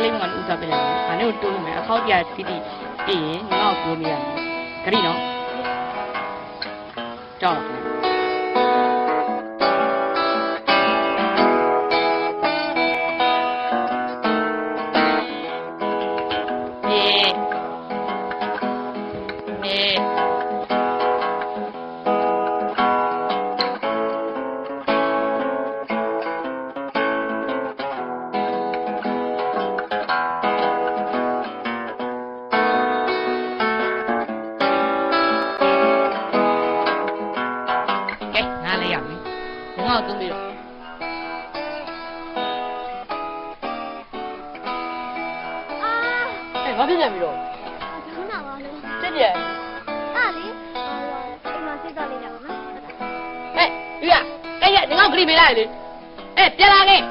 လိမ့်မယ်ဥစားပြလိုက်ငါနဲ့ကိုတိုးမယ်အခောက်တရားတိတိပြီးရင်ငါ့ကိုကိုနေရမယ်ဂရိနော်ကြောက်ဘာဖြစ်နေပြီတော့ဘုနာပါလို့တက်တယ်အဲ့လေအိမ်မှာစိတ်တော့လေးတာနော်ဟဲ့ဒီကအဲ့ရငါ့ကိုဂရိပေးလိုက်လေပြန်လာခဲ့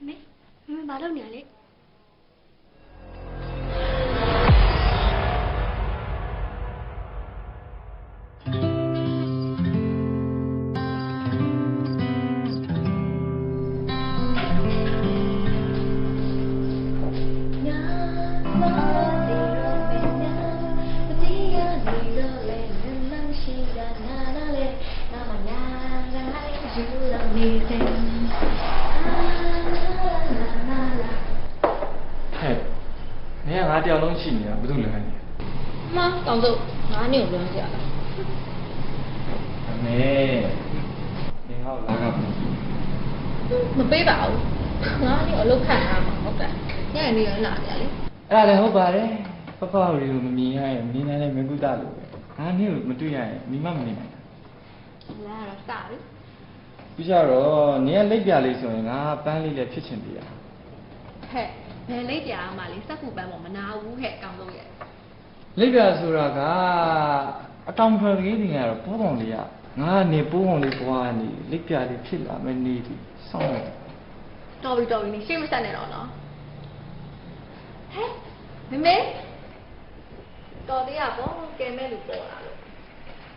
မင်းဘာလုပ်နေရလဲငါတယောက်လုံးရှိနေတာဘာလို့လဲနေမှန်းတောင်စုငါးနေကိုလွှမ်းကြလားအမေနေဟောလာကမပေးပါဘူးငါးနေကိုအလုပ်ခံရမှာဟုတ်တယ်ညနေရလာကြလေအဲ့ဒါလည်းဟုတ်ပါတယ်ပပရီကိုမမြင်ရရင်မင်းနဲ့လည်းမကုသလို့ပဲငါနေကိုမတွေ့ရရင်မိမမနေနိုင်ဘူးလာတော့စပြီပြီးကြတော့နေကလိပ်ပြလေးဆိုရင်ငါပန်းလေးလည်းဖြစ်ချင်သေးရဟဲ့ဘယ်လိပ်ပြားမှလေစက်ကူပန်းပေါ်မနာဘူးဟဲ့ကောင်းလို့ရဲ့လိပ်ပြားဆိုတာကအတောင်ဖယ်ကြီးတွေကတော့ပိုးပုံလေးကငါကနေပိုးပုံလေးပွားနေလိပ်ပြားလေးဖြစ်လာမယ်နေသည်စောင့်နေတော်ပြီနေရှေ့မဆက်နဲ့တော့နော်ဟဲ့မမေတော်သေးရပေါ့ကဲမဲ့လူပေါ်လာလို့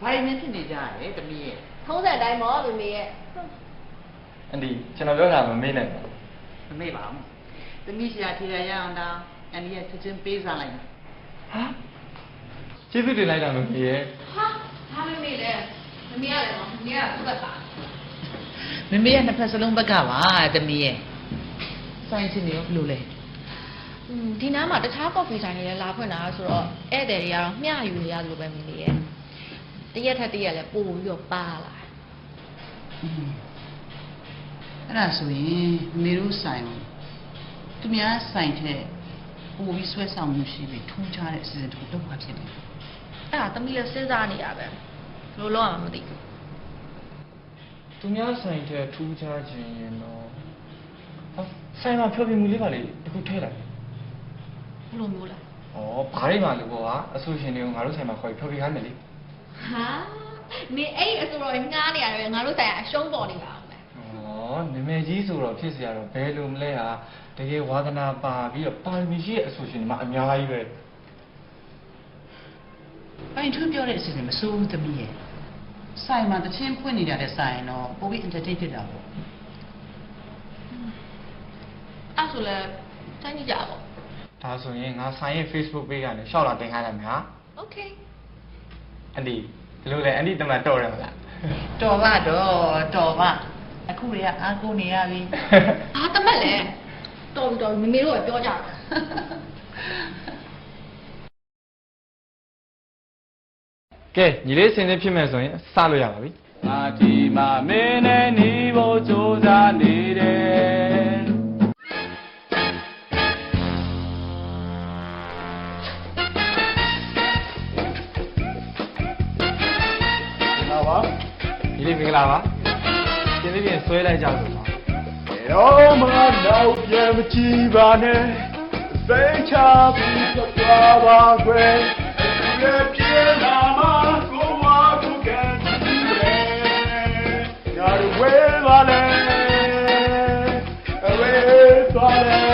ဘာရင်းဖြစ်နေကြရဲတမီးရဲ့ထုံးစံတိုင်းပေါ့မမေရဲ့အန်ဒီကျွန်တော်ပြောတာမမေ့နဲ့မမေ့ပါဘူးသမီးရှာထီရရအောင်တော့အန်ဒီရဲ့ချက်ချင်းပေးစားလိုက်ဟာကျေးဇူးတင်လိုက်တာမမေ့ရဲ့ဟာဘာမမေ့လဲမမေ့ရတယ်နော်မမေ့ရသူ့ဘက်ပါမမေ့ရဲ့နှစ်ဖက်စလုံးဘက်ကပါသမီးရဲ့စိုင်းချင်းနေရောဘယ်လိုလဲဒီနားမှာတခြားကော်ဖီဆိုင်တွေလည်းလာဖွင့်တာဆိုတော့ဧည့်သည်တွေကတော့မျှယူနေရလို့ပဲမမေ့ရဲ့တရက်ထက်တရက်လည်းပို့ပြီးတော့ပါလာအဲ့ဒါဆိုရင်မေတို့ဆိုင်သူများဆိုင်တဲ့ပို့ပြီးဆွဲဆောင်မှုရှိပြီးထူးခြားတဲ့အစီအစဉ်တစ်ခုလုပ်မှဖြစ်တယ်အဲ့ဒါသမီးလည်းစဉ်းစားနေရပဲဘယ်လိုလုပ်ရမှာမသိဘူးသူများဆိုင်တဲ့ထူးခြားခြင်းရင်တော့ဆိုင်မှာဖြောပြမှုလေးပါလေတခုထဲလိုက်ဘယ်လိုမျိုးလဲဘာတွေမှလို့ပေါ့အဆိုရှင်တွေကိုငါတို့ဆိုင်မှာခေါ်ပြီးဖြောပြခိုင်းမယ်လေဟာမင်းအဲ့အဆိုတော့ငားနေရတယ်ငါတို့ဆိုင်ကအရှုံးပေါ်နေတာနာမည်ကြီးဆိုတော့ဖြစ်เสียတော့ဘယ်လိုမလဲဟာတကယ်ဝါသနာပါပြီးတော့ပါရမီရှိတဲ့အဆိုရှင်တွေမှာအများကြီးပဲပိုင်ထွန်းပြောတဲ့အစီအစဉ်မစိုးဘူးသမီးရဲ့ဆိုင်မှာတချင်းဖွင့်နေကြတဲ့ဆိုင်တော့ပိုပြီး entertain ဖြစ်တာပေါ့အဲ့ဆိုလဲတိုင်းကြပါဒါဆိုရင်ငါဆိုင်ရဲ့ Facebook page ကနေရှောက်လာတင်ခိုင်းလိုက်မယ်ဟာ Okay အန်ဒီဘယ်လိုလဲအန်ဒီတမန်တော်တယ်မလားတော်ပါတော်ပါအခုတွေကအားကိုနေရပြီအားတမက်လဲတော်မမေတို့ကပြောကြတာကဲညီလေးစင်စင်ဖြစ်မဲ့ဆိုရင်စလို့ရပါပြီငါဒီမှာမင်းနဲ့နေဖို့ကြိုးစားနေတယ်ညီလေးမင်္ဂလာပါစင်စင်ပြင်ဆွဲလိုက်ကြဆိုပါတော့မနောက်ပြန်မကြည့်ပါနဲ့စိတ်ချပြီးသွားပါခွဲရဲ့ပြေလာမှာကိုဝါကိုကန်ကြည့်ရညာဝဲပါလေဝဲသွားလေ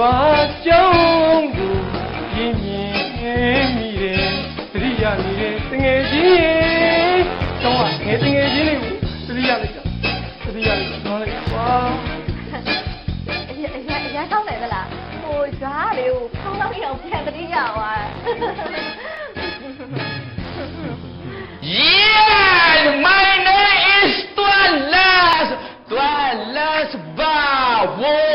ရွာကျောင်းကိုပြင်းပြင်းမိတယ်သတိရမိတယ်တငယ်ချင်းတော့ငယ်တငယ်ချင်းလေးကိုသတိရလိုက်တာတော့လိုက်ပါ အရာကောင်းတယ်မလားဟိုဂျားလေးကိုဖောင်းလောက်ရအောင်ပြန်တတိယသွား Yes, my name is Tualas Bawo.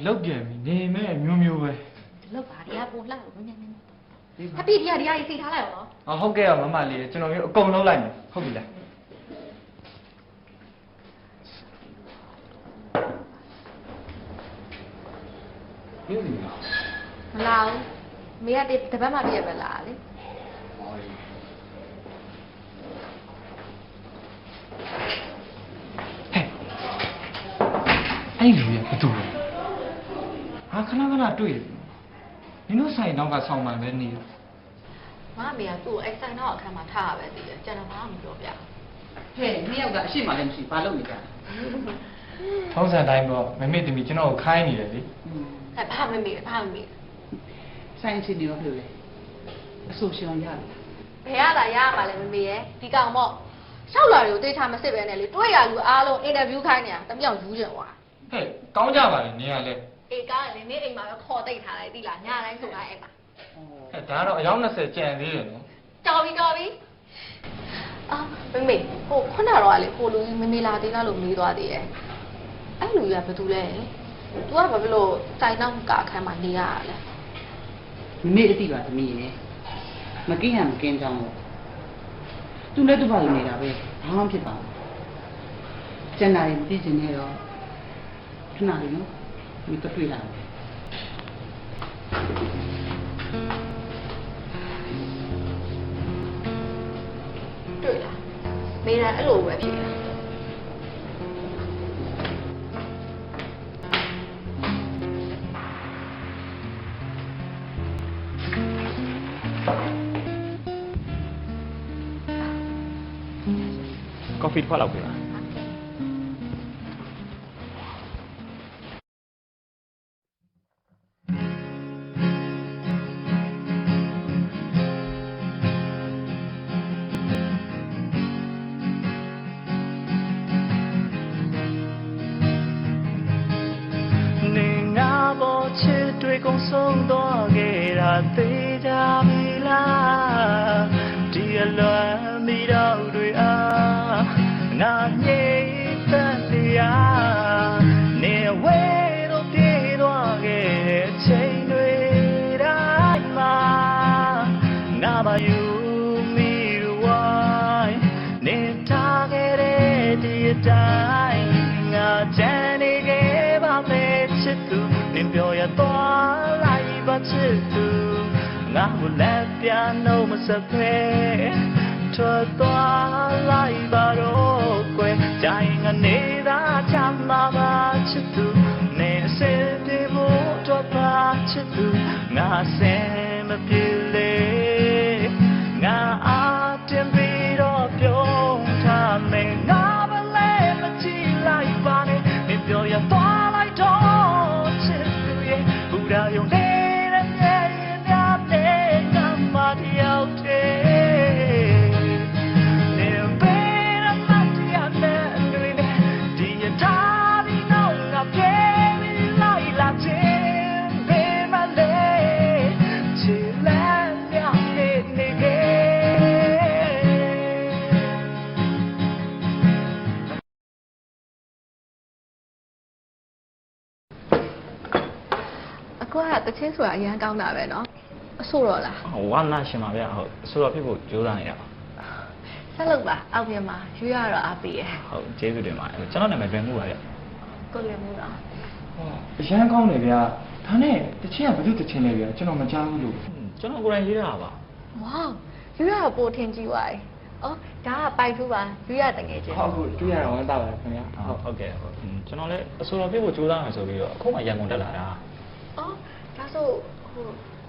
Lốc kìa, nè mẹ miêu miêu vậy. Lốc à, đi à, buồn lại rồi nhanh nhanh. Happy đi à, xì tháo lại rồi. Không kêu mà lì, cho nó công lâu lành, không bị lại. Cái gì nào? Lao, mẹ đi, tập mà đi về lá đi. Anh gì vậy? Tụi khanaတွေ့နင်တို့ဆိုင်တော့ကဆောင်းမှန်ပဲနေတယ် မမေကသူ့အဲ့ဆိုင်တော့အခန်းမှာထားရပဲတည်တယ်ကျွန်တော်ဘာမှမပြောပြ ဟဲ့နှစ်ယောက်ကအရှိမှလည်းမရှိဘာလုပ်နေကြလဲ ထုံးစံတိုင်းပေါ့မမေတမီကျွန်တော်ကိုခိုင်းနေတယ်လေ အဲ့ဘာမမေဆိုင်ချင်းနေတော့ဘယ်လိုလဲအဆိုရှင်အောင်ရတယ် ဘယ်ရတာရမှာလဲမမေရဲ့ဒီကောင်ပေါ့ရှောက်လာတွေကိုတေးချမစစ်ပဲနဲ့လေတွေ့ရလူအားလုံးအင်တာဗျူးခိုင်းနေတာတမြောက်ယူချင်သွား ဟဲ့ကောင်းကြပါလေနင်ကလည်း အေးကားလည်းနေအိမ်မှာပဲခေါ်တိတ်ထားလိုက်သိလားညတိုင်းဆိုတာအဲ့မှာ ဟဲ့ဒါကတော့အယောက်20ကျန်သေးတယ်နော် တော်ပြီအာမမေဟိုခုနကတော့လေဟိုလူကြီးမမေလာသေးလားလို့မေးသွားသေးရဲ့အဲ့လူကြီးကဘယ်သူလဲ သူကဘာဖြစ်လို့စိုင်းနောက်ကာခန်းမှာနေရလဲ မမေအတိပါသမီးရေမကင်းရမကင်းကြောင်းပေါ့သူလည်းသူ့ဘာလို့နေတာပဲဘာမှဖြစ်ပါဘူးကျန်တာရင်သိချင်နေတော့ခဏလေးနော်ဒီတော့တွေ့လာတယ်တွေ့လားမေးတာအဲ့လိုပဲဖြစ်တယ်ကော်ဖီတစ်ခွက်လောက်ပေးပါနေငါဘောချစ်တွေကုန်ဆုံးသွားခဲ့တာသိကြပြီလားဒီအလွန်မိတော့တွေအားငါညစ်သက်တရားနေဝဲတော့ပြေးသွားခဲ့တဲ့အချိန်တွေတိုင်းမှာငါပါယူမိဝိုင်းနေထားခဲ့တဲ့ဒီအတိုင်းငါချမ်းနေခဲ့ပါမယ်ချစ်သူနင်ပြောရသွားလိုက်ပါချစ်သူငါ့ကိုလက်ပြန်လို့မစဖဲထွက်သွားလိုက်ပါတော့ကွယ်ကြိုင်ငါနေတာချမ်းသာပါချစ်သူနေအစင်ပြေဖို့တော့ပါချစ်သူငါဆင်မပြေလေငါအားတင်ပြီးတော့ပြုံးထားမယ်ငါမလဲမကြည့်လိုက်ပါနဲ့နေပြောရသွားလိုက်တော့ချစ်သူရဲ့ဘူရာယုံနေတဲ့မြဲများနဲ့ငါမတယောက်တည်းအခုကတချင်းဆိုတာအရန်ကောင်းတာပဲเนาะအဆိုတော့လား ဝါနာရှင်ပါဗျာဟုတ်ဆိုတော့ဖြစ်ဖို့ကြိုးစားနေတာပါ ဆက်လုပ်ပါအောက်ပြင်မှာရွေးရတော့အားပေးရ ဟုတ်ကျေးဇူးတင်ပါတယ်ကျွန်တော်နာမည်တွင်မှုပါဗျာ ကိုလည်းမို့တော့ အရန်ကောင်းတယ်ဗျာဒါနဲ့တချင်းကဘယ်လိုတချင်းလဲဗျာကျွန်တော်မကြားဘူးလို့ ကျွန်တော်ကိုယ်တိုင်ရေးတာပါ ဝေါရွေးရတော့ပိုထင်ကြည့်ပါရဲ့အော်ဒါကပိုက်ထူးပါရွေးရတကယ်ချင်း ဟုတ်ဟုတ်တွေ့ရတော့ဝမ်းသာပါတယ်ခင်ဗျာ ဟုတ်ကဲ့ဟုတ်ကျွန်တော်လည်းအဆိုတော်ဖြစ်ဖို့ကြိုးစားမယ်ဆိုပြီးတော့အခုမှရန်ကုန်တက်လာတာ အော်ဒါဆိုဟို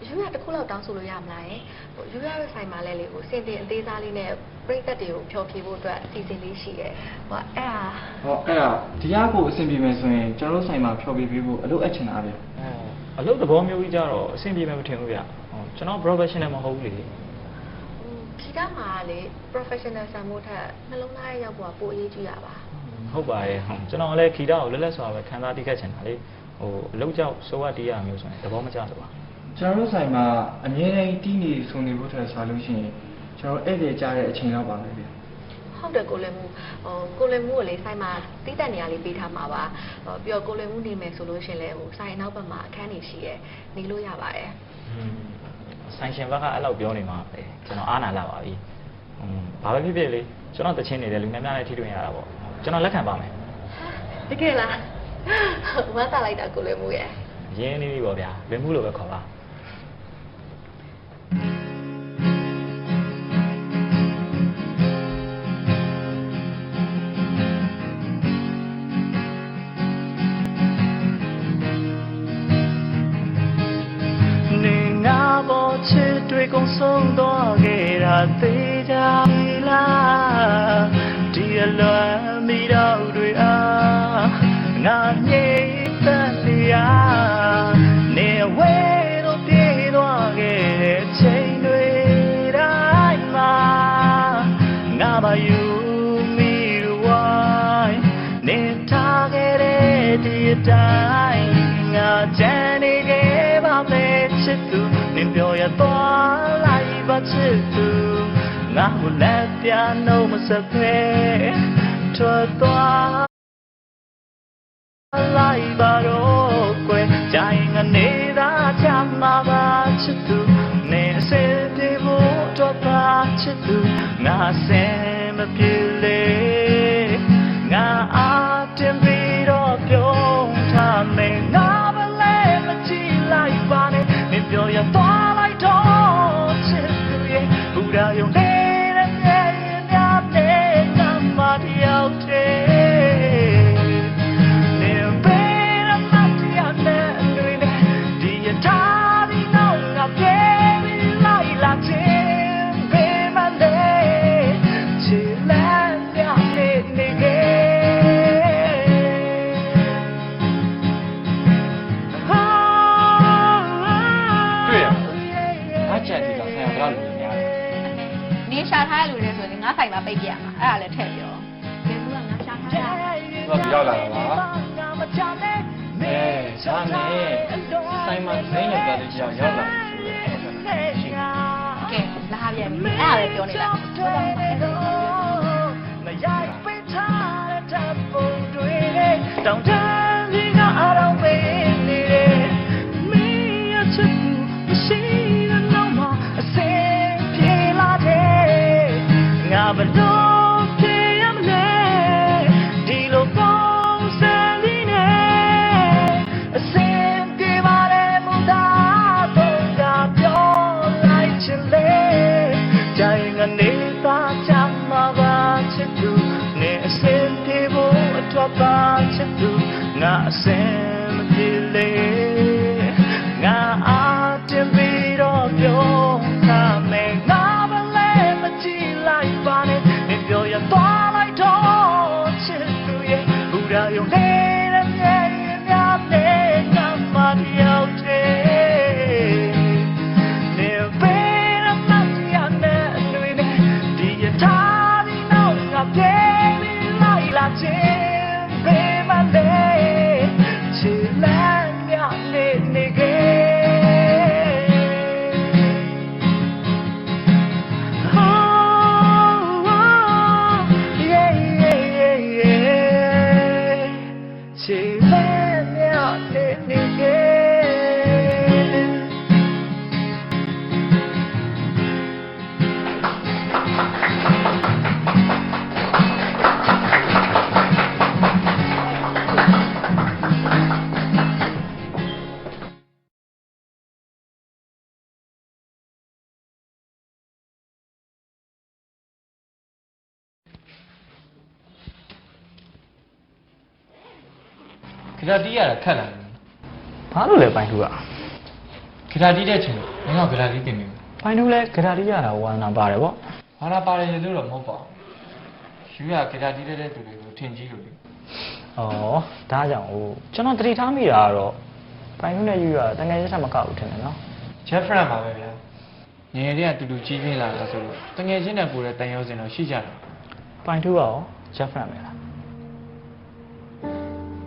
ရွေးရတစ်ခုလောက်တောင်းဆိုလို့ရမလားယင်ဟိုရွေးရတဲ့ဆိုင်မှာလဲလေဟိုစင်တင်အသေးစားလေးနဲ့ပြိသက်တွေကိုဖျော်ဖြေဖို့အတွက်အစီအစဉ်လေးရှိတယ်ဟိုအဲ့ဒါ ဟောအဲ့ဒါဒီရကိုအဆင်ပြေမယ်ဆိုရင်ကျွန်တော်တို့ဆိုင်မှာဖျော်ဖြေပေးဖို့အလုပ်အပ်ချင်တာဗျာ အလုပ်သဘောမျိုးကြီးကြတော့အဆင်ပြေမယ်မထင်ဘူးဗျဟုတ်ကျွန်တော် professional မဟုတ်ဘူးလေ ဒီကမှာလေ professional ဆန်ဖို့ထက်နှလုံးသားရဲ့ရောက်ဖို့ပိုအရေးကြီးရပါ ဟုတ်ပါရဲ့ဟုတ်ကျွန်တော်လည်းခီတာကိုလက်လက်စွာပဲခံစားတိခတ်ချင်တာလေဟိုအလုပ်ကြောက်စိုးဝတ်တီးရမျိုးဆိုရင်သဘောမကျဆိုပါ ကျွန်တော်တို့ဆိုင်မှာအမြဲတမ်းတီးနေဆုံနေဖို့ထက်ဆိုလို့ရှိရင်ကျွန်တော်ဧည့်သည်ကြားတဲ့အချိန်လောက်ပါပဲဗျာ ဟုတ်တယ်ကိုလည်းမှုဟိုကိုလည်းမှုကိုလေဆိုင်မှာတီးတက်နေရလေးပေးထားမှာပါပြီးတော့ကိုလည်းမှုနေမယ်ဆိုလို့ရှင်လဲဟိုဆိုင်နောက်ဘက်မှာအခန်းနေရှိရဲနေလို့ရပါတယ် ဆိုင်ရှင်ဘက်ကအဲ့လောက်ပြောနေမှာပဲကျွန်တော်အားနာလာပါပြီဘာပဲဖြစ်ဖြစ်လေကျွန်တော်တချင်းနေတယ်လူများများနဲ့ထိတွေ့ရတာပေါ့ကျွန်တော်လက်ခံပါမယ် တကယ်လားဝမ်းသာလိုက်တာကိုလည်းမှုရဲ့ ရင်းနေပြီပေါ့ဗျာလွင်မှုလို့ပဲခေါ်ပါ ချစ်တွေကုန်ဆုံးသွားခဲ့တာသိကြပြီလားဒီအလွန်မိတော့တွေအားငါညစ်သက်တရားနေဝဲတော့ပြေးသွားခဲ့တဲ့ချိန်တွေတိုင်းမှာငါပါယူမိဝိုင်းနေထားခဲ့တဲ့ဒီအတိုင်းငါချမ်းနေခဲ့ပါမယ်ချစ်သူနင်ပြောရသွားလိုက်ပါချစ်သူငါ့ကိုလက်ပြန်လို့မစဖဲထွက်သွားလိုက်ပါတော့ ကွယ်ကြာရင်ငါနေသာချမှာပါချစ်သူနေအစင်ပြေဖို့တော့ပါချစ်သူငါစင်မပြေလေငါအားတင်ပြီးတော့ပြုံးထားမယ်ငါမလဲမကြည့်လိုက်ပါနဲ့မပြောရသွားလိုက်တော့ချစ်သူရဲ့ဘူရာယုံနေတဲ့မြဲများနဲ့ငါမတယောက်တည်းနေပေရမတရားနဲ့တွေနဲ့ဒီရထားဒီနောက်ငါပြေးပြီးလိုက်လာခြင်းပေမလဲချစ်လက်များနဲ့နေခဲ့နေရှာထားတဲ့လူတွေဆိုရင်ငါးဆိုင်မှာပိတ်ပြရမှာအဲ့ဒါလည်းထည့်ပြောဘယ်သူကငါရှာထားတာ သူကပြောလာတာပါရှာနေဆိုင်မှာဇင်းရောက်တာလေးကြောက်ရောက်လာတယ်ဆိုတော့ ကဲလာပြန်ပြီအဲ့ဒါပဲပြောနေတာမရိုက်ပိတ်ထားတဲ့တပ်ပုံတွေနဲ့တောင်တန်းကြီးကအတော်ပဲနေတယ်မင်းရဲ့ချစ်သူမရှိတဲ့နောက်မှာအစင်ပြေလာတယ်ငါဘလို့ပြေရမလဲဒီလိုပုံစံလေးနဲ့အစင်ပြေပါလေမူသားတော့ကပြောလိုက်ချင်လေကြာရင်ကနေသာချမ်းမှာပါချစ်သူနေအစင်ပြေဖို့အတွက်ပါချစ်သူငါအစင်မပြေလေငါအားတင်ပြီးတော့ပြောထားမယ်ငါမလဲမကြည့်လိုက်ပါနဲ့မပြောရသွားလိုက်တော့ချစ်သူရဲ့ဘူရာယုံနေတဲ့မြဲများနဲ့ငါမတယောက်တည်းနေပေရမတရားနဲ့တွေနဲ့ဒီရထားဒီနောက်ငါပြေးပြီးလိုက်လာခြင်းပေမလဲချစ်လက်များနဲ့နေခဲ့ခဏတီးရတာခက်လာတယ် ဘာလို့လဲပိုင်းထူက ခဏတီးတဲ့ချိန်ငါကခဏတီးတင်နေတယ် ပိုင်းထူလဲဂရာတီးရတာဝါနာပါတယ်ဗော ဘာလာပါတယ်လို့တော့မဟုတ်ပါဘူးယူရခဏတီးတဲ့သူတွေကိုထင်ကြီးလို့လေ ဩဒါကြောင့်ဟိုကျွန်တော်တတိထားမိတာကတော့ပိုင်းထူနဲ့ယူရတကယ်ရက်ဆက်မကောက်ဘူးထင်တယ်နော် ဂျက်ဖရန်ပါပဲဗျာငယ်တွေကတူတူကြီးပြင်းလာတာဆိုတော့တငယ်ချင်းနဲ့ကိုယ်ရဲ့တန်ရုံးစင်တော့ရှိကြတယ် ပိုင်းထူကရောဂျက်ဖရန်ပဲလား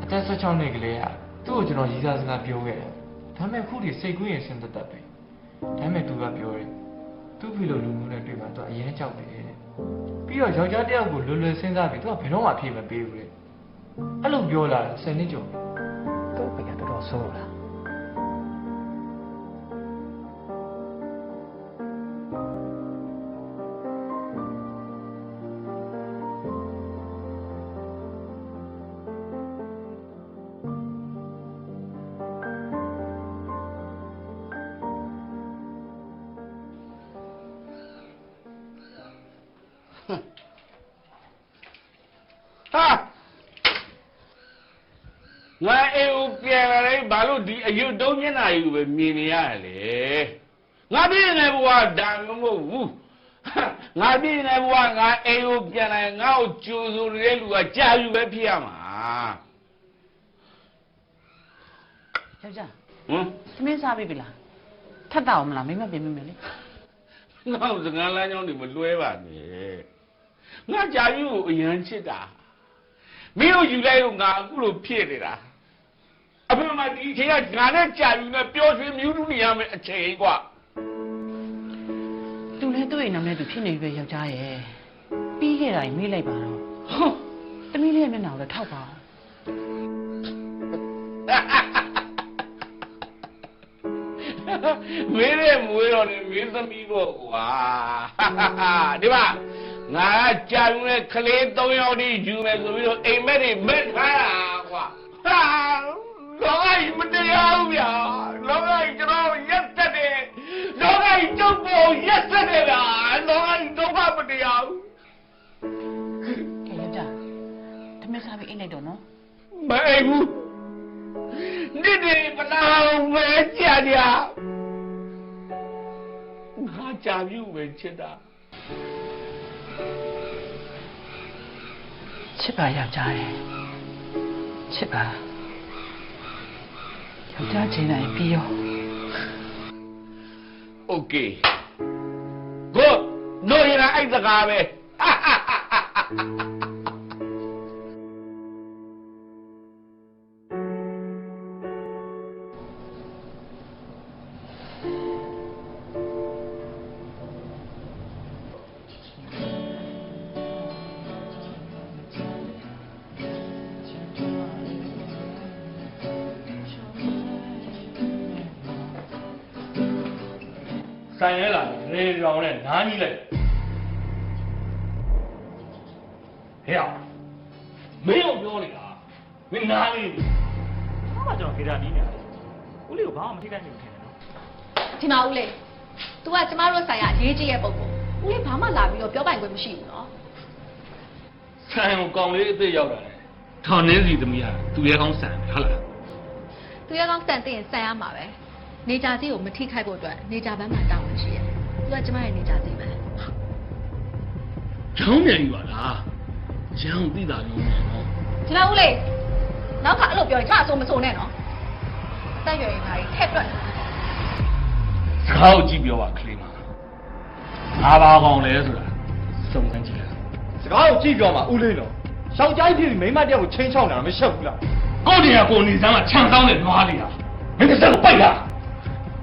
အသက်16နှစ်ကလေးကသူ့ကိုကျွန်တော်ရီးစားစကားပြောခဲ့တယ်ဒါပေမဲ့ခုထိစိတ်ကူးရင်စဉ်သက်သက်ပဲဒါပေမဲ့သူကပြောတယ်သူ့ဖေလိုလူမျိုးနဲ့တွေ့မှသူအရင်ကြောက်တယ်တဲ့ပြီးတော့ယောက်ျားတစ်ယောက်ကိုလွယ်လွယ်စဉ်းစားပြီးသူကဘယ်တော့မှအပြေမပေးဘူးတဲ့အဲ့လိုပြောလာတယ်10နှစ်ကျော် သူ့ဘက်ကတော်တော်ဆိုးလား ဟာငါအိမ်ကိုပြန်လာတိုင်းဘာလို့ဒီအယုတ်တုံးမျက်နှာကြီးကိုပဲမြင်နေရလဲငါပြည့်နေဘဝဒါမဟုတ်ဘူးငါပြည့်နေဘဝငါအိမ်ကိုပြန်လာရင်ငါ့ကိုကြိုးစိုးနေတဲ့လူကကြာယူပဲဖြစ်ရမှာ ယောက်ျား ဟမ် သမင်းစားပြီလားထပ်တော့မလားမိမပြင်မိမယ်လေ ငါ့ကိုစကားလမ်းကြောင်းတွေမလွှဲပါနဲ့ငါကြာယူကိုအရန်ချစ်တာမင်းတို့ယူလိုက်တော့ငါအခုလိုဖြစ်နေတာအဖေမဒီအချိန်ကငါနဲ့ကြာယူနဲ့ပျော်ရွှင်မြူးတူနေရမယ်အချိန်ကွာ သူလည်းသူ့အိမ်နာနဲ့သူဖြစ်နေပြီပဲယောက်ျားရဲ့ပြီးခဲ့တာကြီးမေးလိုက်ပါတော့သမီးလေးရဲ့မျက်နှာကိုလည်းထောက်ပါ မင်းနဲ့မွေးတော့နေမင်းသမီးပေါ့ကွာဒီမှာငါကြာယူတဲ့ကလေး3ယောက်ဒီယူမယ်ဆိုပြီးတော့အိမ်မက်တွေမက်ထားတာကွာဟာလောကကြီးမတရားဘူးဗျာလောကကြီးကျွန်တော်ရက်သက်တယ်လောကကြီးကျုပ်ပေါ်ရက်သက်တယ်ဗျာလောကကြီးဒုက္ခမတရားဘူး ကဲယောက်ျားတမက်စားပြီးအိတ်လိုက်တော့နော် မအိမ်ဘူးနေ့နေ့ပလာပဲကြာကြငါကြာပြုပဲချစ်တာ ချစ်ပါယောက်ျားရဲ့ချစ်ပါယောက်ျားချင်းနိုင်ပြီးရော Okay Good တို့ရအဲ့စကားပဲ ဆိုင်ရဲလာရေရောင်နဲ့နားကြီးလိုက်ဟဲ့မင်းတို့ပြောနေတာမင်းနားလေးဘာမှကျွန်တော်ခေတ္တနီးနေတယ်ဦးလေးကိုဘာမှမထိခိုက်နိုင်ဘူးထင်တယ်နော် ဒီမှာဦးလေး तू ကကျမတို့ဆိုင်ရအရေးကြီးရဲ့ပုံကိုဦးလေးဘာမှလာပြီးတော့ပြောပိုင်ခွင့်မရှိဘူးနော် ဆိုင်ကိုကောင်လေးအစ်စ်ရောက်လာတယ်ထောင်နှင်းစီသမီးဟာသူရဲကောင်းဆန်တယ်ဟုတ်လား သူရကောင်းစံသိရင်စံရမှာပဲနေကြစီကိုမထိခိုက်ဖို့အတွက်နေကြဘန်းမှာတောင်းဝင်ရှိရဲ့သူကကျမရဲ့နေကြစီပဲ ကျောင်းမြန်ကြီးပါလားကျောင်းသိတာလုံးမယ်နော် ဒီလောက်ဦးလေးနောက်ခါအဲ့လိုပြောရင်ကျအဆိုးမဆိုးနဲ့နော်တက်ရွယ်ရင်ခါကြီးထက်တွက် စကားကိုကြည့်ပြောပါကလေးမငါဘာကောင်လဲဆိုတာစုံစမ်းကြည့်လိုက် စကားကိုကြည့်ပြောမှာဦးလေးနော်ရှောက်ကြိုက်ဖြစ်ပြီးမိမတယောက်ကိုချင်းချောက်နေတာမရှက်ဘူးလား ကိုတင်ကကိုနေစမ်းကခြံကောင်းတဲ့နွားလေးဟာမင်းတစ်စက်ကိုပိုက်လား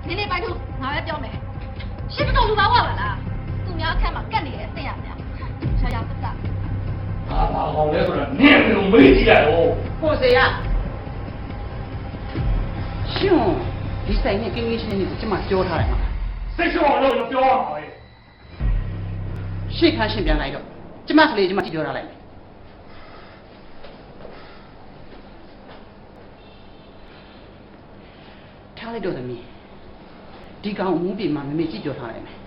နေနေပိုင်သူငါပဲပြောမယ်ရှင်းတော့လူပါဝပါလားသူများအခက်မှာကက်နေတဲ့အသိရများရှာရပတ်တာ ငါဘာကောင်လဲဆိုတာနင့်ကိုမေးကြည့်ရတော့ ကိုစေရရှင်ဒီဆိုင်နဲ့ကင်းဝေးရှင်းနေကိုကျမပြောထားတယ်မှာ စိတ်ရှော့လို့ပြောရမှာပဲ ရှေ့ခါရှင်ပြန်လိုက်တော့ကျမကလေးကျမကြည့်ပြောထားလိုက်မယ်ထားလိုက်တော့သမီးဒီကောင်အမှုပြင်မှာမမေကြည့်ပြောထားလိုက်မယ်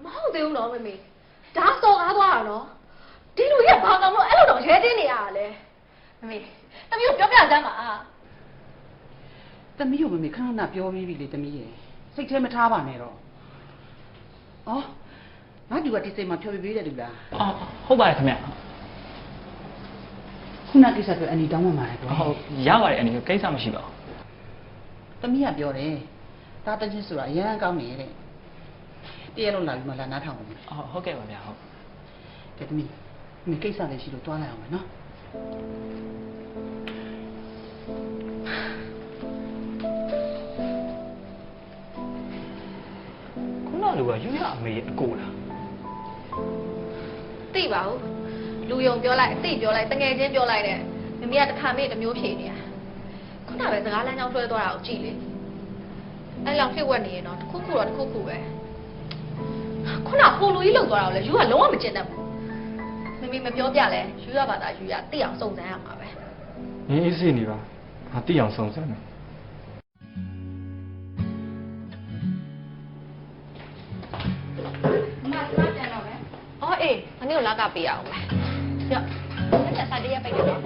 မဟုတ်သေးဘူးနော်မမေဒါစော်ကားသွားတာနော်ဒီလူကြီးကဘာကောင်လို့အဲ့လိုတော့ရဲတင်းနေရတာလဲမမေတမီးကိုပြောပြစမ်းပါ သမီးကိုမမေခဏခဏပြောပြီးပြီလေသမီးရဲ့စိတ်ထဲမထားပါနဲ့တော့ဩငါတူကဒီစိတ်မှာဖြောပြပေးတယ်လူလား အော်ဟုတ်ပါတယ်ခင်ဗျ ခုနကိစ္စအတွက်အန်ဒီတောင်းပန်ပါတယ်ကွာ ဟုတ်ရပါတယ်အနေနဲ့ကိစ္စမရှိပါဘူး သမီးကပြောတယ်တားတချင်းဆိုတာအရန်ကောင်းနေတဲ့တရက်လုံးလာပြီးမှလာနားထောင်မယ် ဟုတ်ကဲ့ပါဗျာဟုတ် ကဲသမီးမင်းကိစ္စလေးရှိလို့တွားလိုက်အောင်မယ်နော် ခုနကလူကယူရအမေအကိုလား သိပါဘူးလူယုံပြောလိုက်အသိပြောလိုက်တငယ်ချင်းပြောလိုက်တဲ့မမေကတစ်ခါမေ့တစ်မျိုးဖြေနေတာခုနပဲစကားလမ်းကြောင်းလွှဲသွားတာကိုကြည့်လေအဲ့လောက်ဖြစ်ဝက်နေရင်တော့တစ်ခုခုတော့တစ်ခုခုပဲခုနဟိုလူကြီးလောက်သွားတာကိုလေယူကလုံးဝမကျင်တတ်ဘူးမမေမပြောပြလဲယူရပါတာယူရသိအောင်စုံစမ်းရမှာပဲ နင်းအေးစိနေပါငါသိအောင်စုံစမ်းမယ် အော်အေးမနေ့ကလာကပေးရအောင်မယ်ရောဆက်စားတရပိတ်တယ်နော်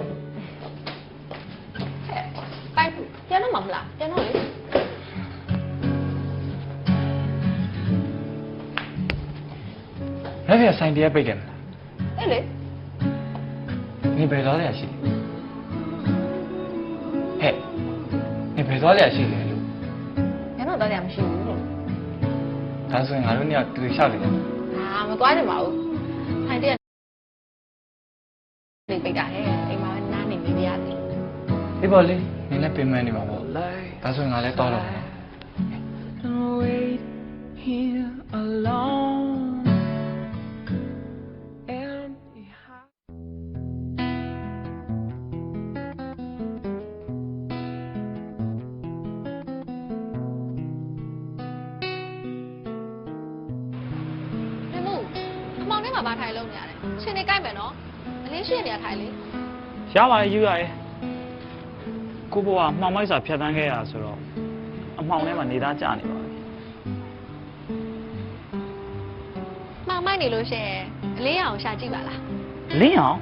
ပိုင်းပြန်တော့မလားပြန်တော့လေ အဲ့ဒီဆိုင်တရားပိတ်တယ်မလား အေးလေ နင်ဘယ်သွားလဲရှိဟဲ့နင်ဘယ်သွားလဲရှိလဲလို့ ပြန်တော့တော့ရမရှိဘူးလို့ ဒါဆိုရင်ငါတို့ညတူတူရှောက်နေတယ် မသွားကြပါဘူးဆိုင်တရနေပိတ်တာဟဲ့အိမ်မှာနားနေနေရသည် အေးပါလေနင်လည်းပြင်မနေပါပေါ့ဒါဆိုရင်ငါလည်းသွားတော့မယ် Don't wait here alone. Empty house. မ မှာဘာထိုင်လုံးနေရလဲရှင်နေကြိုက်မယ်နော်အလင်းရှိနေရထိုင်လေ ရပါလေယူရတယ်ကိုဘွားမှောင်မိုက်စာဖြတ်တန်းခဲ့ရဆိုတော့အမှောင်ထဲမှာနေသားကြနေပါပြီ မှောင်မိုက်နေလို့ရှင်အလင်းအောင်ရှာကြည့်ပါလား လင်းအောင်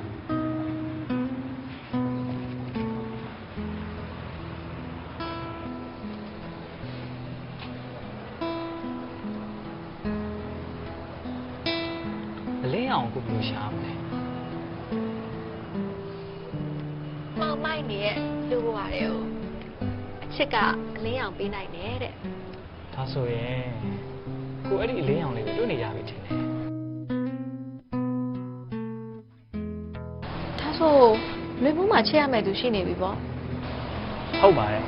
လင်းအောင်ကိုဘယ်လိုရှာမလဲ မှောင်မိုက်နေတဲ့လူဘဝတွေကိုအချစ်ကအလင်းအောင်ပေးနိုင်တယ်တဲ့ ဒါဆိုရင်ကိုအဲ့ဒီအလင်းအောင်လေးကိုတွေ့နေရပြီထင်တယ် ဒါဆိုလွေမှုမှာချစ်ရမယ်သူရှိနေပြီပေါ့ ဟုတ်ပါတယ်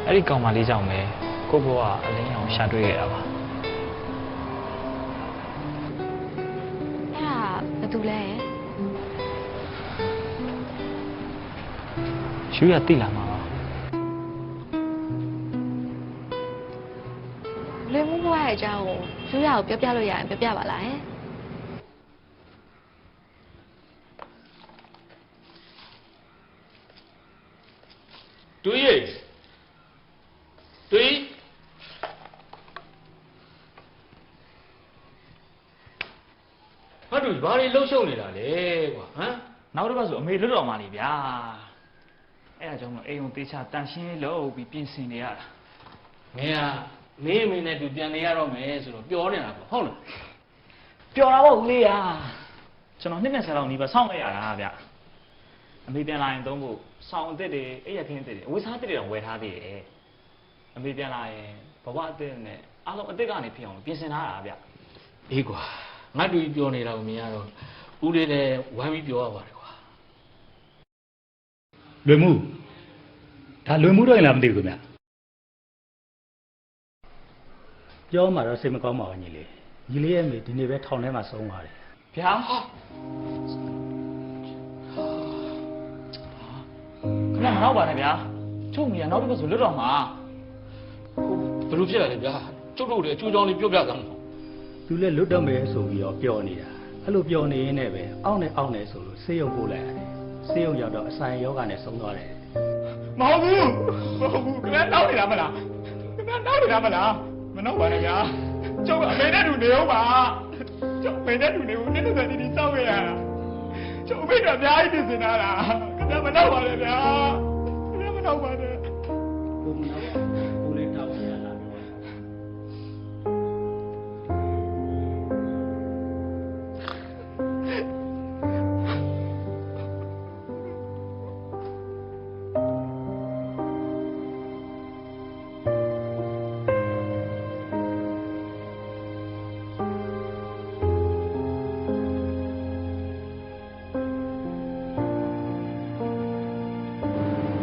အဲ့ဒီကောင်မလေးကြောင့်ပဲကိုဘွားကအလင်းအောင်ရှာတွေ့ခဲ့တာပါ အဲ့ဒါဘာတူလဲ ရှူရတိလာမှာပါ လွေမှုဘဝရဲ့အကြောင်းကိုယူရကိုပြောပြလို့ရရင်ပြောပြပါလားဟင် တွေးရတွေးဟာတို့ဘာတွေလှုပ်ရှုပ်နေတာလဲကွာဟမ် နောက်တစ်ပတ်ဆိုအမေလွတ်တော်မှာနေဗျာအဲ့ဒါကြောင့်မို့အိမ်ုံတေချာတန်ရှင်းလို့ပြီးပြင်ဆင်နေရတာ မင်းကမင်းအမေနဲ့တူပြန်နေရတော့မယ်ဆိုတော့ပျော်နေတာပေါ့ဟုတ်လား ပျော်တာပေါ့ဦးလေးอ่ะကျွန်တော်20လောက်နီးပါစောင့်လိုက်ရတာဗျအမေပြန်လာရင်သုံးဖို့စောင်းအစ်စ်တွေအဲ့ရခင်းအစ်စ်တွေအဝတ်စားအစ်စ်တွေတော့ဝယ်ထားသေးတယ်အမေပြန်လာရင်ဘဝအစ်စ်နဲ့အားလုံးအစ်စ်ကနေဖြစ်အောင်ပြင်ဆင်ထားတာဗျ အေးကွာငါတူပျော်နေတာကိုမြင်ရတော့ဦးလေးလည်းဝမ်းပြီးပျော်ရပါတယ်ကွာ လွယ်မှုဒါလွယ်မှုတော့ရင်လားမသိဘူးခင်ဗျပြောမှတော့စိတ်မကောင်းပါဘူးညီလေးညီလေးရဲ့မိဒီနေ့ပဲထောင်ထဲမှာဆုံးသွားတယ် ဗျာခဏမနောက်ပါနဲ့ဗျာချုပ်မိရနောက်တစ်ပတ်ဆိုလွတ်တော်မှာ ဘယ်လိုဖြစ်လာလဲဗျာကျုပ်တို့လည်းအကျိုးကြောင့်လေးပြောပြသမ်းပါ သူလည်းလွတ်တော့မယ်ဆိုပြီးတော့ပျော်နေတာအဲ့လိုပျော်နေရင်းနဲ့ပဲအောင့်နေဆိုလို့ဆေးရုံပို့လိုက်ရတယ်ဆေးရုံရောက်တော့အဆိုင်ယောဂနဲ့ဆုံးသွားတယ် မဟုတ်ဘူးခင်ဗျာနောက်နေတာမလားခင်ဗျာနောက်နေတာမလားမနောက်ပါနဲ့ဗျာကျုပ်ကအမေနဲ့တူနေအောင်ပါကျုပ်အမေနဲ့တူနေဦးနေ့တစ်နေ့ဒီစောက်ရရတာကျုပ်အမေကအများကြီးပြင်နေတာလားခင်ဗျာမနောက်ပါနဲ့ဗျာခင်ဗျာမနောက်ပါနဲ့ ကိုမနောက်ကိုလည်းတောက်ရလာပြော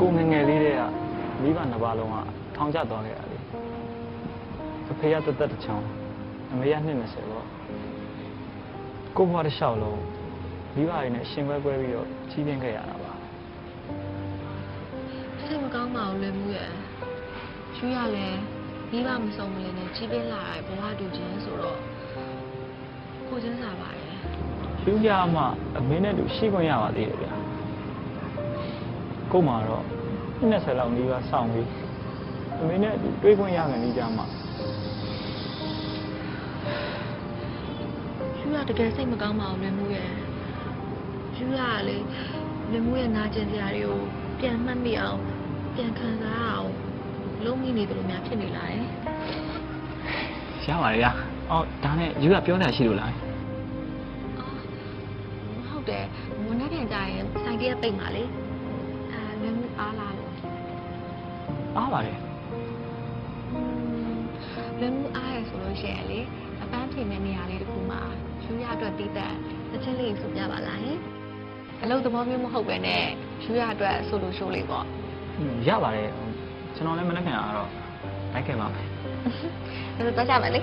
ကိုငယ်ငယ်လေးတွေကမိဘနှစ်ပါးလုံးကထောင်ကျသွားခဲ့တာလေအဖေကတက်တက်တစ်ချောင်းအမေက20ပေါ့ကိုဘွားတစ်လျှောက်လုံးမိဘတွေနဲ့ရှင်ကွဲပြီးတော့ကြီးပြင်းခဲ့ရတာပါ စိတ်မကောင်းပါဘူးလွယ်မှုရဲ့ယူရလဲမိဘမဆုံးမလဲနဲ့ကြီးပြင်းလာတဲ့ဘဝတူချင်းဆိုတော့ကိုချင်းစားပါရဲ့ ရှူးရမှအမေနဲ့တူရှိခွင့်ရပါသေးတယ်ဗျာကို့မှာတော့20လောက်နီးပါးစောင့်ပြီးအမေနဲ့တူတွေးခွင့်ရမယ်နေကြမှာ ယူရတကယ်စိတ်မကောင်းပါဘူးလွယ်မှုရဲ့ယူရလေလွယ်မှုရဲ့နာကျင်စရာတွေကိုပြန်မှတ်မိအောင်ပြန်ခံစားအောင်လုံးမိနေတယ်လို့များဖြစ်နေလား ရပါတယ်ဗျာအော်ဒါနဲ့ယူကပြောနေတာရှိလို့လား ဟုတ်တယ်မနေ့ပြန်ကြရင်ဆိုင်ကပိတ်ပါလေလွယ်မှုအားလာလို့ အားပါတယ် လွယ်မှုအားရဆိုလို့ရှိရင်လေအပန်းထင်တဲ့နေရာလေးတစ်ခုမှာယူရအတွက်တည်တဲ့တစ်ချက်လေးဆိုပြပါလားဟင်အလုပ်သဘောမျိုးမဟုတ်ပဲနဲ့ယူရအတွက်ဆိုလိုရှိုးလေးပေါ့ ရပါတယ်ကျွန်တော်လည်းမနှက်ခင်ကတော့လိုက်ခဲ့ပါမယ် ဒါဆိုတော့ကြမယ်လေ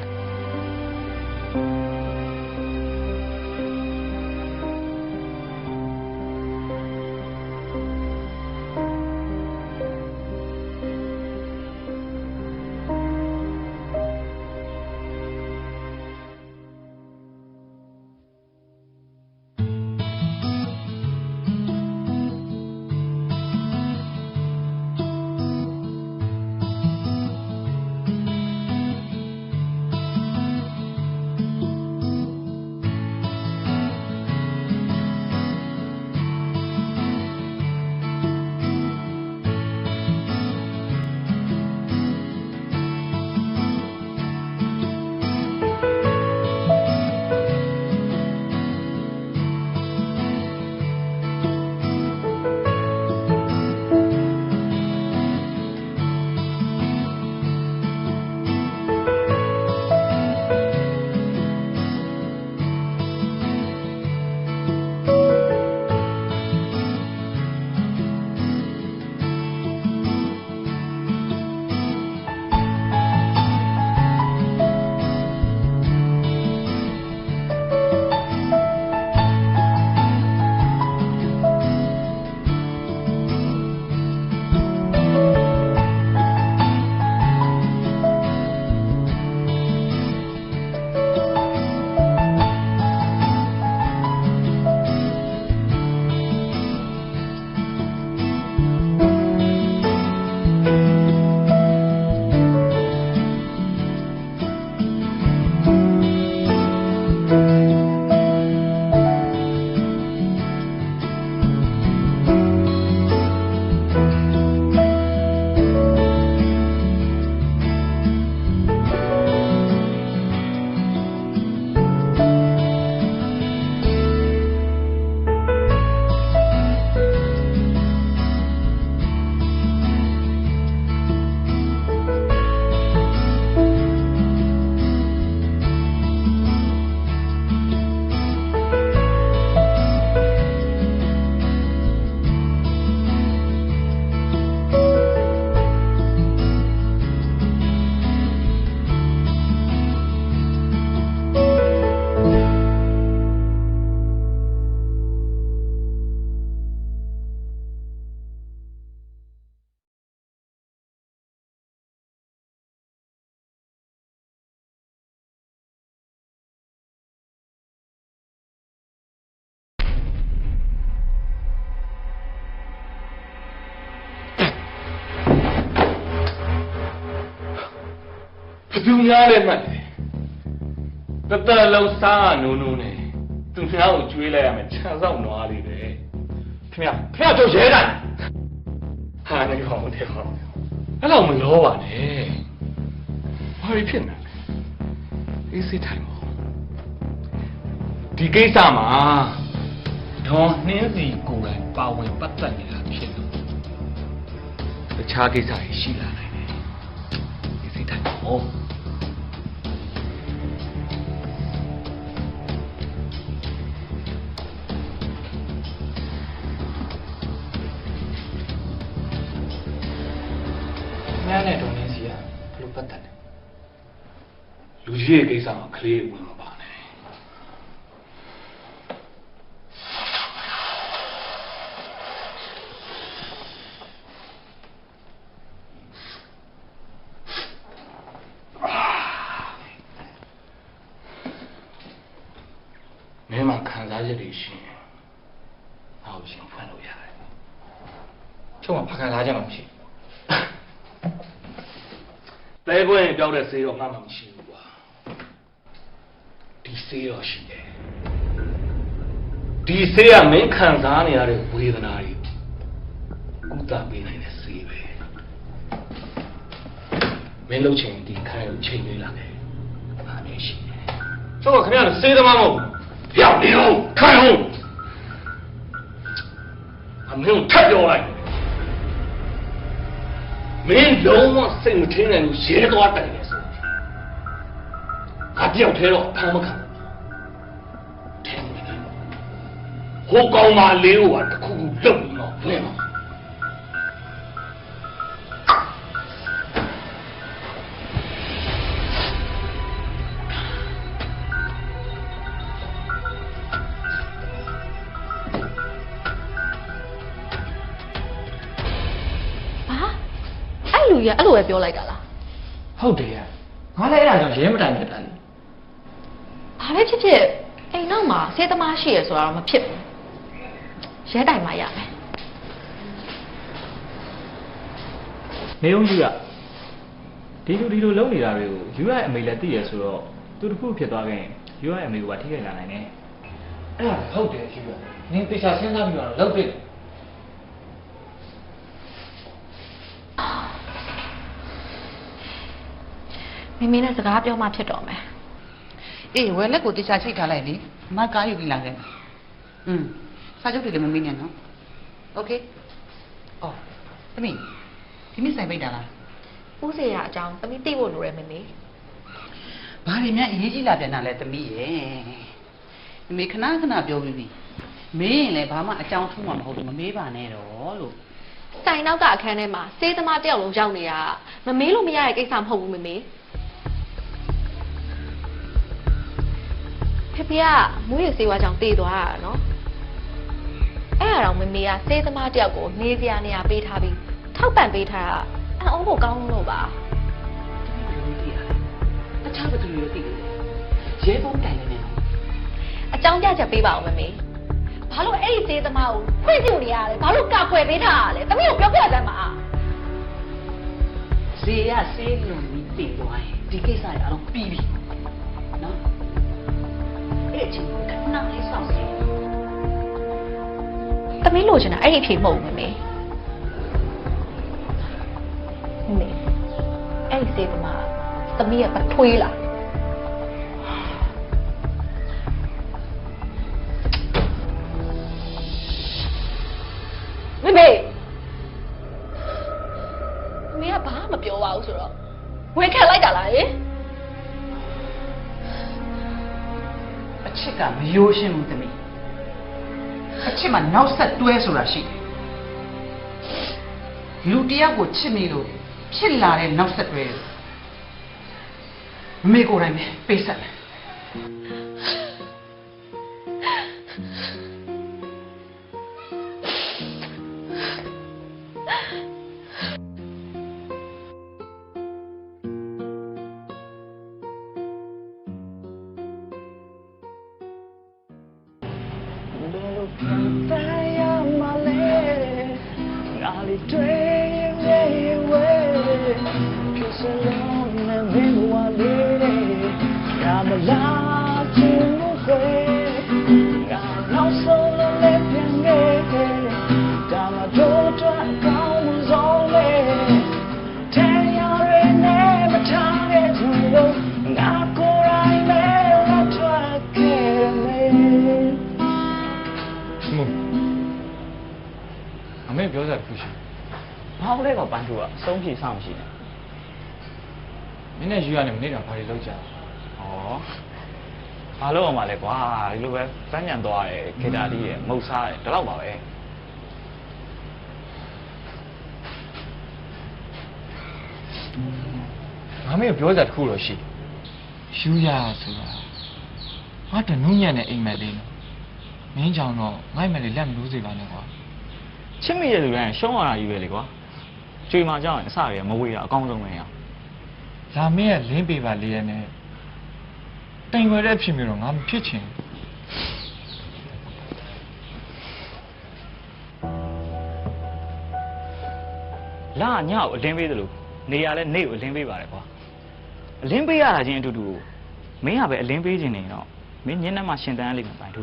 ဘယ်သူများလဲမှတ်တယ်တတလုံးစားနုံနုံနဲ့သူများကိုကျွေးလိုက်ရမယ်ခြံစောက်နွားလေးပဲခင်ဗျတို့ရဲတိုင်းဟာနေခေါင်းတဲ့ခေါင်းအဲ့လောက်မလောပါနဲ့ဘာဖြစ်နေလဲအေးစိတ်ထိုင်ပါဒီကိစ္စမှာဒေါ်နှင်းစီကိုယ်တိုင်ပါဝင်ပတ်သက်နေတာဖြစ်လို့တခြားကိစ္စတွေရှိလာနိုင်တယ်အေးစိတ်ထိုင်ပါငါနဲ့ဒေါ်နှင်းစီကဘယ်လိုပတ်သက်လဲလူကြီးရဲ့ကိစ္စမှာကလေးဝင်မပါနဲ့မင်းမခံစားချက်တွေရှိရင်အောက်ရှင်ဖွင့်လို့ရတယ်ကျုပ်ကဘာခံစားချက်မှမရှိတဲခွင့်ပြောက်တဲ့ဆေးတော့ငါမှမရှိဘူးကွာဒီဆေးတော့ရှိတယ်ဒီဆေးကမင်းခံစားနေရတဲ့ဝေဒနာတွေကုသပေးနိုင်တဲ့ဆေးပဲမင်းလှုပ်ချင်ဒီခိုင်းကိုချိန်ပေးလာတယ်ဘာမျိုးရှိတယ်ကျုပ်ကခင်ဗျားတို့ဆေးသမားမဟုတ်ဘူးပြောက်နေအောင်ခိုင်းအောင်အမင်းကိုထပ်ပြောလိုက်မင်းလုံးဝစိတ်မထင်းနိုင်ဘူးရဲသွားတိုင်နေဆိုအပြောက်ထဲတော့ဖမ်းမခံထင်းနေတယ်ဟိုကောင်မလေးကတခုခုလုပ်ပြီးတော့ဖင်းမှာလူကြီးအဲ့လိုပဲပြောလိုက်တာလားဟုတ်တယ်ငါလည်းအဲ့ဒါကြောင့်ရဲမတိုင်ဖြစ်တာလေဘာပဲဖြစ်ဖြစ်အိမ်နောက်မှာစေးသမားရှိရဆိုတာတော့မဖြစ်ဘူးရဲတိုင်မှရမယ်နေုံကြီးကဒီလိုလုံးနေတာတွေကိုယူရအမေလည်းသိရဆိုတော့သူတခုဖြစ်သွားခဲ့ရင်ယူရအမေကထိခိုက်လာနိုင်တယ်အဲ့ဒါဟုတ်တယ်ယူရနင်တေချာစဉ်းစားပြီးတော့လုပ်တယ်မင်းနဲ့စကားပြောမှဖြစ်တော့မယ်အေးဝယ်လက်ကိုတေချာချိတ်ထားလိုက်လေမကားယူပြီးလာခဲ့စာချုပ်တွေလည်းမမေးနဲ့နော်โอเคအော်သမီးဒီနေ့ဆိုင်ပိတ်တာလားဦးစေရအကြောင်းသမီးသိဖို့လိုရမမေဘာတွေများအရေးကြီးလာပြန်တာလဲသမီးရဲ့မမေခဏပြောပြီးပြီမေးရင်လည်းဘာမှအကြောင်းထူးမှာမဟုတ်ဘူးမမေးပါနဲ့တော့လို့ဆိုင်နောက်ကအခန်းထဲမှာစေးသမားတယောက်လုံးရောက်နေတာမမေးလို့မရတဲ့ကိစ္စမဟုတ်ဘူးမမေဖေကမူးရစေးဝါကြောင့်တည်သွားတာနော်အဲ့ဒါတော့မမေကစေးသမားတယောက်ကိုနေစရာနေရာပေးထားပြီးထောက်ပံ့ပေးထားတာအအောင်ဖို့ကောင်းလို့ပါတခြားဘယ်သူတွေသိလဲရဲဘုံတိုင်နေတယ်အကြောင်းပြချက်ပေးပါဦးမမေဘာလို့အဲ့ဒီစေးသမားကိုခွင့်ပြုနေရလဲဘာလို့ကာကွယ်ပေးထားရလဲတမီးကိုပြောပြစမ်းပါဇေယဆေးလုံးပြီးတည်သွားရင်ဒီကိစ္စရအောင်ပြီးပြီနော်အဲ့ချင်းခဏလေးစောင့်စီတမီးလိုချင်တာအဲ့ဒီအဖြေမဟုတ်ဘူးမမေအဲ့ဒီစေးသမားတမီးရဲ့ပထွေးလားမေကဘာမှမပြောပါဘူးဆိုတော့ဝင်ခံလိုက်တာလားယင်အချစ်ကမရိုးရှင်းဘူးသမီးအချစ်မှာနောက်ဆက်တွဲဆိုတာရှိတယ်လူတယောက်ကိုချစ်နေလို့ဖြစ်လာတဲ့နောက်ဆက်တွဲမမေကိုယ်တိုင်ပဲပေးဆက်တယ်对，因为就是我们并不完。လာချင်လို့ခွေငါနောက်ဆုံးလို့လည်းပြန်ခဲ့ဒါမှတို့တော့ကောင်းမှုဆုံးလေထဲရရနဲ့မထားတဲ့သူလို့ငါကိုယ်တိုင်ပဲလက်ထွက်ခဲ့လေအမေပြောစရာတစ်ခုရှိဘာလို့လဲကပန်းသူကအဆုံးဖြေဆောင်ရှိတယ်မင်းနဲ့ယူရတယ်မနေ့ကဘာတွေလုပ်ကြလဲဘာလို့အောင်မလဲကွာဒီလိုပဲစမ်းညံသွားတယ်ခေတ္တလေးရယ်မုတ်စားတယ်ဒီလောက်ပါပဲငါမေကိုပြောစရာတစ်ခုတော့ရှိယူရဆိုတာငါတနုညံ့တဲ့အိမ်မက်လေးနော်မင်းကြောင့်တော့ငါ့အိမ်မက်လေးလက်မလို့စေပါနဲ့ကွာချစ်မိတဲ့လူတိုင်းရှုံးရတာကြီးပဲလေကွာကျွေမှာကြောက်ရင်အစရယ်မဝေးတာအကောင်းဆုံးပဲရလာမင်းကလင်းပေးပါလေးရနဲ့တိမ်ွယ်တဲ့ဖြစ်မျိုးတော့ငါမဖြစ်ချင်လာညကိုအလင်းပေးသလိုနေရလဲနေကိုအလင်းပေးပါတယ်ကွာအလင်းပေးရတာချင်းအတူတူမင်းကပဲအလင်းပေးခြင်းနေတော့မင်းညနေမှရှင်တန်းရလိမ့်မယ်ပိုင်သူ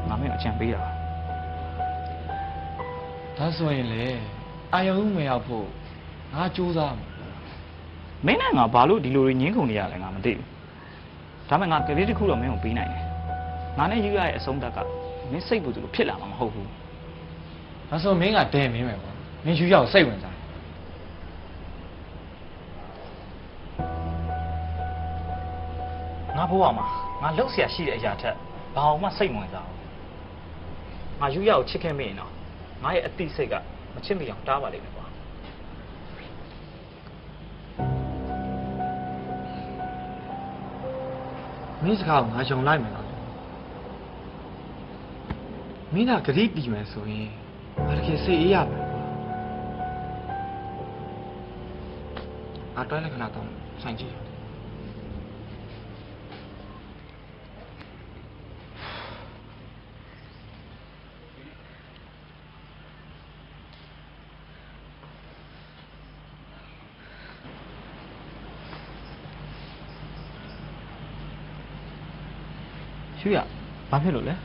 ငါမင်းအချံပေးတာဒါဆိုရင်လေအာယုံမရောက်ဖို့ငါစူးစမ်းမင်းနဲ့ငါဘာလို့ဒီလိုတွေငင်းခုန်နေရလဲငါမသိဘူးဒါပေမဲ့ငါကလေးတစ်ခုတော့မင်းကိုပေးနိုင်တယ်ငါနဲ့ယူရရဲ့အဆုံးသက်ကမင်းစိတ်ပူသူလို့ဖြစ်လာမှာမဟုတ်ဘူးဒါဆိုမင်းကတဲမင်းပဲကွာမင်းယူရကိုစိတ်ဝင်စားငါဘိုးအောင်မှာငါလှုပ်เสียရှိတဲ့အရာထက်ဘာအောင်မှစိတ်ဝင်စားဘူးငါယူရကိုချစ်ခဲ့မိရင်တော့ငါရဲ့အတိစိတ်ကမချစ်မိအောင်တားပါလိမ့်မယ်ကွာမင်းစကားကိုငါယုံလိုက်မယ်နော်မင်းကဂရိတီမယ်ဆိုရင်ငါတကယ်စိတ်အေးရမယ်ကွာငါတွဲလက္ခဏာတော့ဆိုင်ကြည့်ယူရဘာဖြစ်လို့လဲ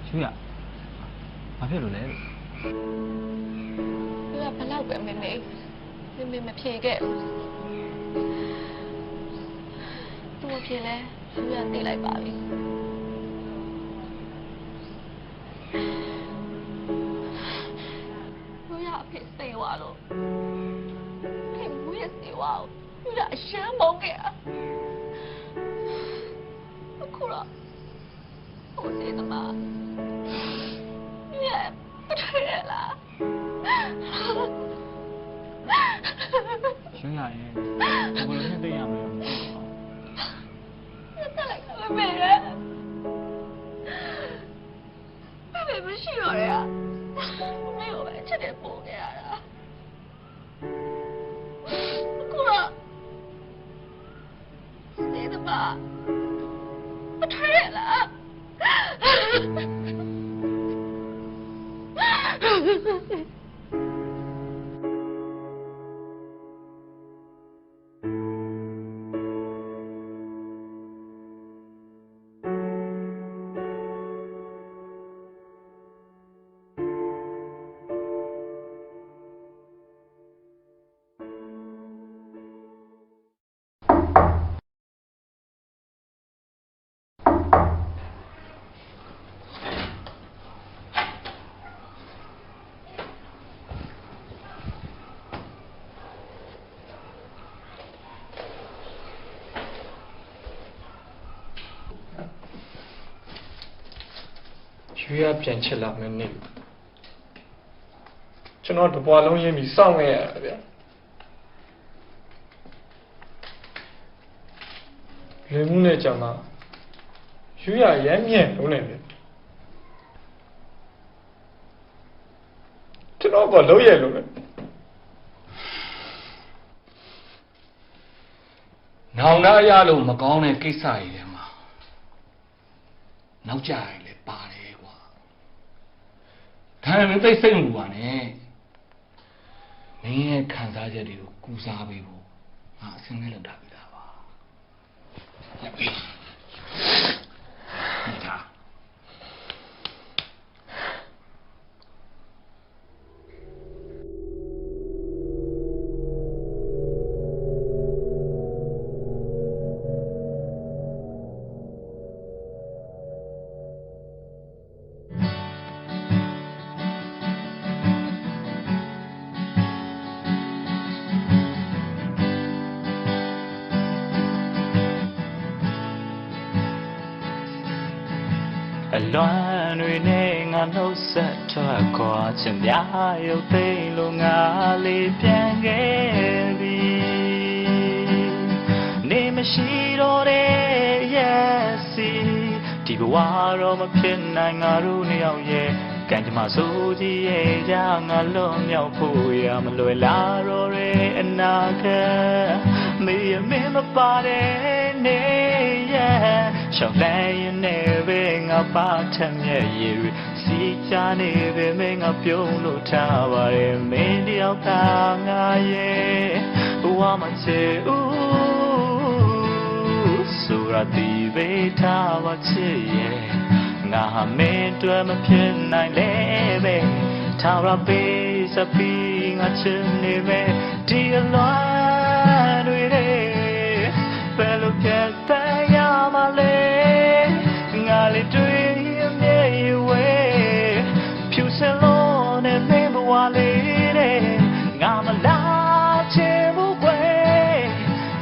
ယူရဘာဖြစ်လို့လဲယူရဘလောက်ပဲမမေမဖြေခဲ့သူ့မဖြေလဲယူရသိလိုက်ပါပြီယူရအဖေစေဝါလို့ဖေမူရဲ့စေဝါယူရအရှမ်းမုန်းခဲ့အခုတော့ဟိုစေသမားယူရမတွေ့ရလားရှင်းရရင်ဘယ်လိုနဲ့သိရမလဲမသိဘူး။တက်လိုက်ခမေရ။မေမရှိတော့ရ။မေကိုပဲချက်တဲ့ပုံခဲ့ရတာ။အခုတော့စေတပါမထွေးရလား။ယူရပြန်ချစ်လာမယ်နေကျွန်တော်တပွားလုံးရင်းပြီးစောင့်ခဲ့ရတာဗျလေမှုနဲ့ကြောင်တာယူရရမ်းမြင့်လုံးနေတယ်ကျွန်တော်ကလုံးရလုံးနေနောင်နာရလို့မကောင်းတဲ့ကိစ္စတွေထဲမှာနောက်ကြရင်လည်းပါတယ်ကွာဒါနဲ့မသိစိတ်မပူပါနဲ့ မင်းရဲ့ခံစားချက်တွေကိုကူစားပေးဖို့ငါအစင်းလေးလောက်ထားပြီးသားပါညပ်ပြီးညထားလွမ်းတွေနဲ့ငါနှုတ်ဆက်ထွက်ခွာချင်ပြရုပ်သိမ်းလို့ငါလေးပြန်ခဲ့ပြီနေမရှိတော့တဲ့ yes ဒီဘဝတော့မဖြစ်နိုင်ငါတို့နှစ်ယောက်ရဲ့ကံကြမ္မာဆိုကြီးရဲ့ကြငါလွန်မြောက်ဖို့ရမလွယ်လာတော့တဲ့အနာဂတ်မေးမင်းမပါတဲ့နေရဲ့ရှောင်းလိုက်ရင်လည်းပဲငါပါထမြဲရည်စီချနေပဲမင်းငါပြုံးလို့ထားပါရဲ့မင်းတယောက်သာငါရဲ့ဘဝမှာချေဦးဆိုရသည်ပဲထားပါချေရဲ့ငါဟာမင်းတွေ့မဖြစ်နိုင်လေပဲထားရပေးစပီးငါချင်နေပဲဒီအလွမ်းတွေဘယ်လိုပြတ်တဲ့ရမလဲငါလေးတွေ့ရင်မြေဝဲဖြူစင်လို့နဲ့မင်းဘဝလေးတဲ့ငါမလာချင်ဘူးကွယ်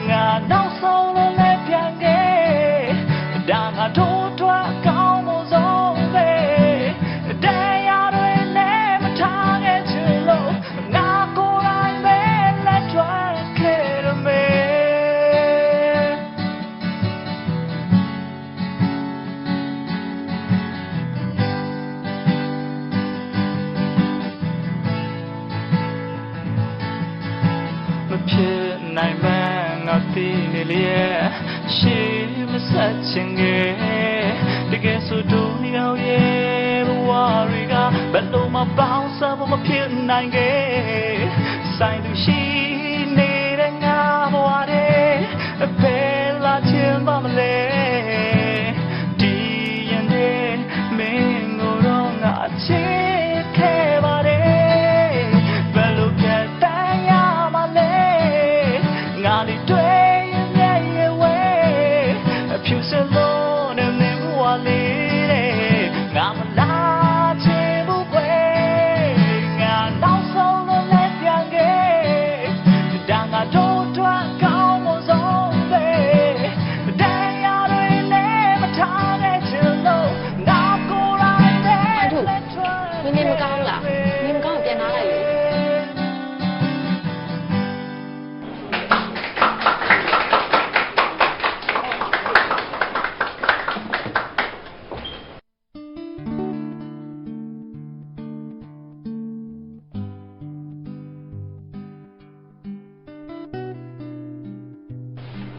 ငါနောက်ဆုံးလို့လည်းပြန်ခဲ့ဒါငါတို့တော့ကောင်းမှုဆုံးပဲတရားတွေနဲ့မထားခဲ့ချင်လို့ငါကိုယ်တိုင်ပဲလက်ထွက်ခဲ့ရမယ်ဖြစ်နိုင်မှငါသိနေလေရှိမဆက်ချင်ခဲ့တကယ်ဆိုတို့ရောက်ရဲ့ဘဝတွေကဘယ်လိုမှပေါင်းစပ်ဖို့မဖြစ်နိုင်ခဲ့ဆိုင်သူရှိနေတဲ့ငါဘဝတွေဘယ်လာချင်ပါမလဲဒီရင်နဲ့မင်းကိုတော့ငါချစ်ခဲ့ပါတယ်ဘယ်လိုပြတ်တိုင်းရမလဲငါလေးတွေ့ရင်မြဲရဲ့ဝဲဖြူစင်လို့နဲ့မင်းဘဝလေးတဲ့ငါမလာချင်ဘူးကွယ်ငါနောက်ဆုံးလို့လည်းပြန်ခဲ့ဒါငါတို့တော့ကောင်းမှုဆုံးပဲတရားတွေနဲ့မထားခဲ့ချင်လို့ငါကိုယ်တိုင်ပဲလက်ထွက် နင်းမကောင်းလားနင်းမကောင်းပြန်လာလိုက်လေ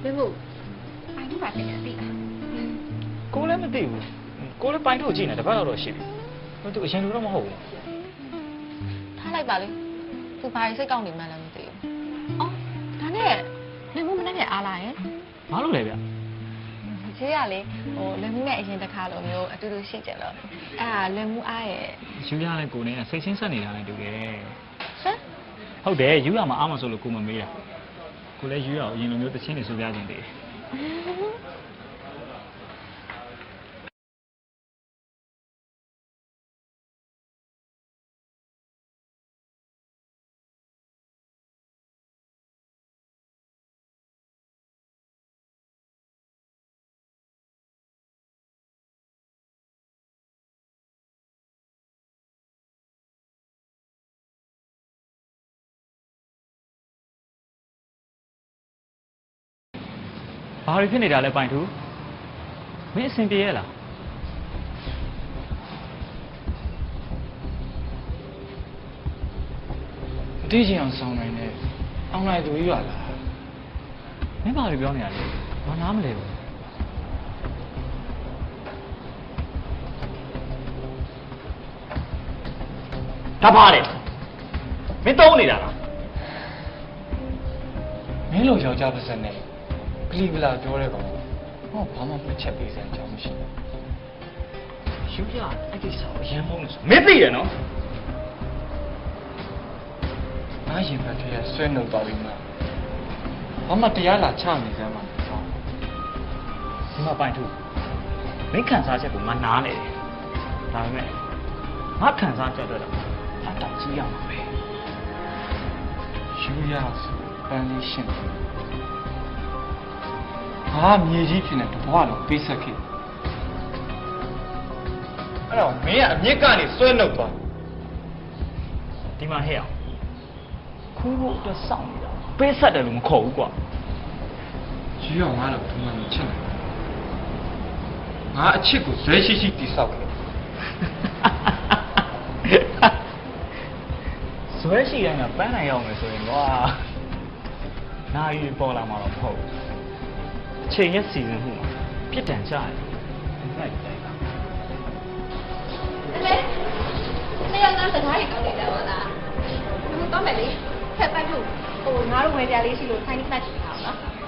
ဘယ်လိုအိုင်တို့ပါတဲ့သိလား ကိုလည်းမသိဘူးကိုလည်းပိုင်ထုတ်ကြည့်နေတပတ်တော့ရှိပြီသူအရင်လိုတော့မဟုတ်ဘူး ထားလိုက်ပါလေသူဘာစိတ်ကောက်နေမှန်းလည်းမသိဘူးအော်ဒါနဲ့လည်းမမနဲ့အားလာရင် ဘာလို့လဲဗျ ခြေရလေလည်းမှုနဲ့အရင်တစ်ခါလိုမျိုးအတူတူရှိကြလို့အဲ့ဒါလည်းမှုအားရဲ့ ယူရလဲကိုနဲ့စိတ်ချင်းဆက်နေတာလည်းတူတယ် ဟမ် ဟုတ်တယ်ယူရမှာအားမဆိုလို့ကိုမမေးတာကိုလည်းယူရအောင်အရင်လိုမျိုးတချင်းနေဆိုပြခြင်းတည်း ဘာတွေဖြစ်နေတာလဲပိုင်သူမင်းအဆင်ပြေရဲ့လားအတီးချင်အောင်ဆောင်းနိုင်တဲ့အောင်လိုက်သူကြီးပါလားမင်းဘာတွေပြောနေရလဲဘာနားမလဲဘူးဒါပါတယ်မင်းတုံးနေတာလား မင်းလိုယောက်ျားပါစက်နဲ့ကလီဗလာပြောတဲ့ကောင်ဟောဘာမှမချက်ပေးစမ်းကြောင်းမရှိဘူးယူရအဲ့ဒီဆောရမ်းမုန်းလို့ဆိုမင်းသိရနော်ငါရင်ပတ်ထဲဆွဲနှုတ်သွားပြီမှာဘာမှတရားလာချနေစမ်းမှာဒီမှာပိုင်ထုမင်းခံစားချက်ကိုငါနားလေတယ်ဒါပေမဲ့ငါခံစားချက်တော့အတောက်ကြီးရမှာပဲယူရဆိုပန်းလေးရှင်းဟာမြေကြီးဖြစ်နေတဘွားတော့ပေးဆက်ခဲ့အဲ့တော့မင်းကအမြင့်ကနေဆွဲနှုတ်သွားဒီမှာဟဲ့အောင်ခူးဖို့အတွက်စောင့်နေတာပေးဆက်တယ်လို့မခေါ်ဘူးကွာယူရငါတော့ဒီမှာမချစ်ဘူးငါအချစ်ကိုဇွဲရှိရှိတိဆောက်ခဲ့ဇွဲရှိတိုင်းကပန်းနိုင်ရောက်မယ်ဆိုရင်ကွာနာရီပေါ်လာမှာတော့မဟုတ်ဘူးအချိန်ရဲ့စီစဉ်မှုမှာပြစ်ဒဏ်ကြရတယ်နိုင်တယ်လားလေနေရာကစကားကြီးကောင်းနေတာပါလားဘယ်တော့မှလေဖက်ပိုက်လို့ဟိုငါတို့ဝယ်ကြလေးရှိလို့ဆိုင်နေမှတ်ချင်တာနော်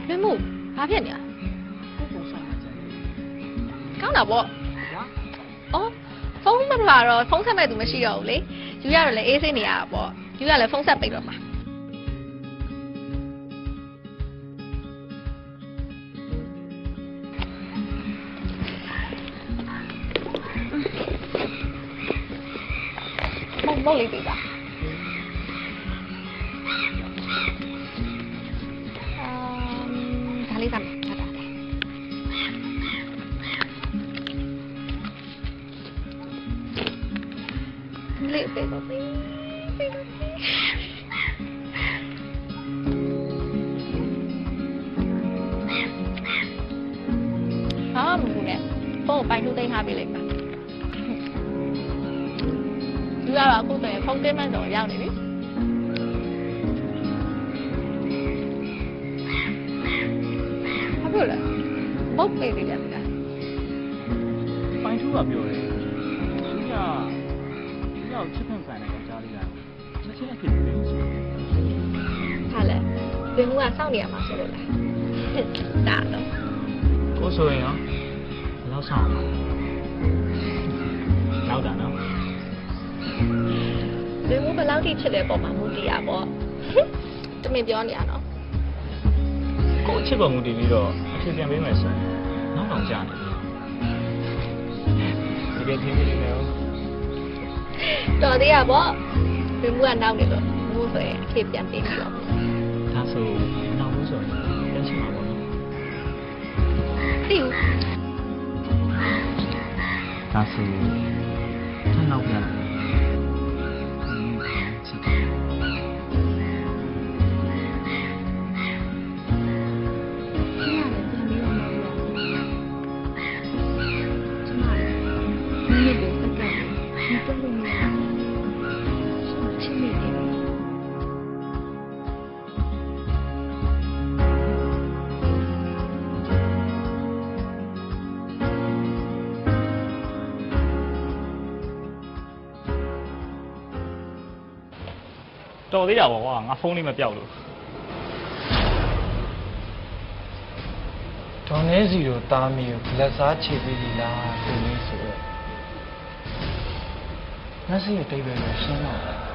လွင်မှုဘာဖြစ်နေလဲကောင်းတာပေါ့အော်ဖုန်းမလာတော့ဖုန်းဆက်မဲ့သူမရှိတော့ဘူးလေယူရတော့လေအေးဆေးနေရတာပေါ့ယူရလည်းဖုန်းဆက်ပိတ်တော့မှာမုံလေးပေးပါလေးကမှတ်တာလေလေးပဲတော့ပေးဟာမဟုတ်နဲ့ဖုန်းပိုင်ထုတ်သိမ်းထားပေးလိုက်ပါသူကတော့အခုတည်းဖုန်းကိန်းမှန်တော့ရောက်နေပြီဟုတ်လားမဟုတ်ပေတယ်ဗျာပိုင်ထုကပြောတယ်သူကရောက်ချစ်ဖန်ဆိုင်တဲ့ကြားလေးလားချက်ချင်းအဖြစ်ပြီးလို့ဆိုဟာလေဘယ်ဟိုကစောင့်နေရမှာဆိုလို့လားဒါတော့ကိုဆိုရင်ရောဘယ်လောက်ဆောင်လောက်တာနော်ဘယ်ဟိုဘယ်လောက်ထိချစ်တဲ့ပုံမှာမူတည်ရပေါ့တမင်ပြောနေရနော်ကိုချစ်ပုံမူတည်ပြီးတော့အဖြစ်ပြန်ပေးမယ်ဆိုရင်နောက်တော့ကြာနေပြီတကယ်ထင်နေတယ်နော်တော်သေးရပေါ့ဘယ်မှုကနောက်နေလို့မှုဆိုရင်အဖြစ်ပြန်ပေးပြီးတော့ဒါဆိုနောက်မှုဆိုရင်ပြန်ရှိမှာပေါ့နော်သိဘူးဒါဆိုถ้าနောက်ပြန်တော်သေးတာပေါ့ကွာငါဖုန်းလေးမပြောက်လို့ဒေါ်နေစီတို့တားမီကိုလက်စားချေပေးပြီလားသူလေးဆိုတော့ငါစီရဲ့တိတ်ပဲလို့ရှင်းတော့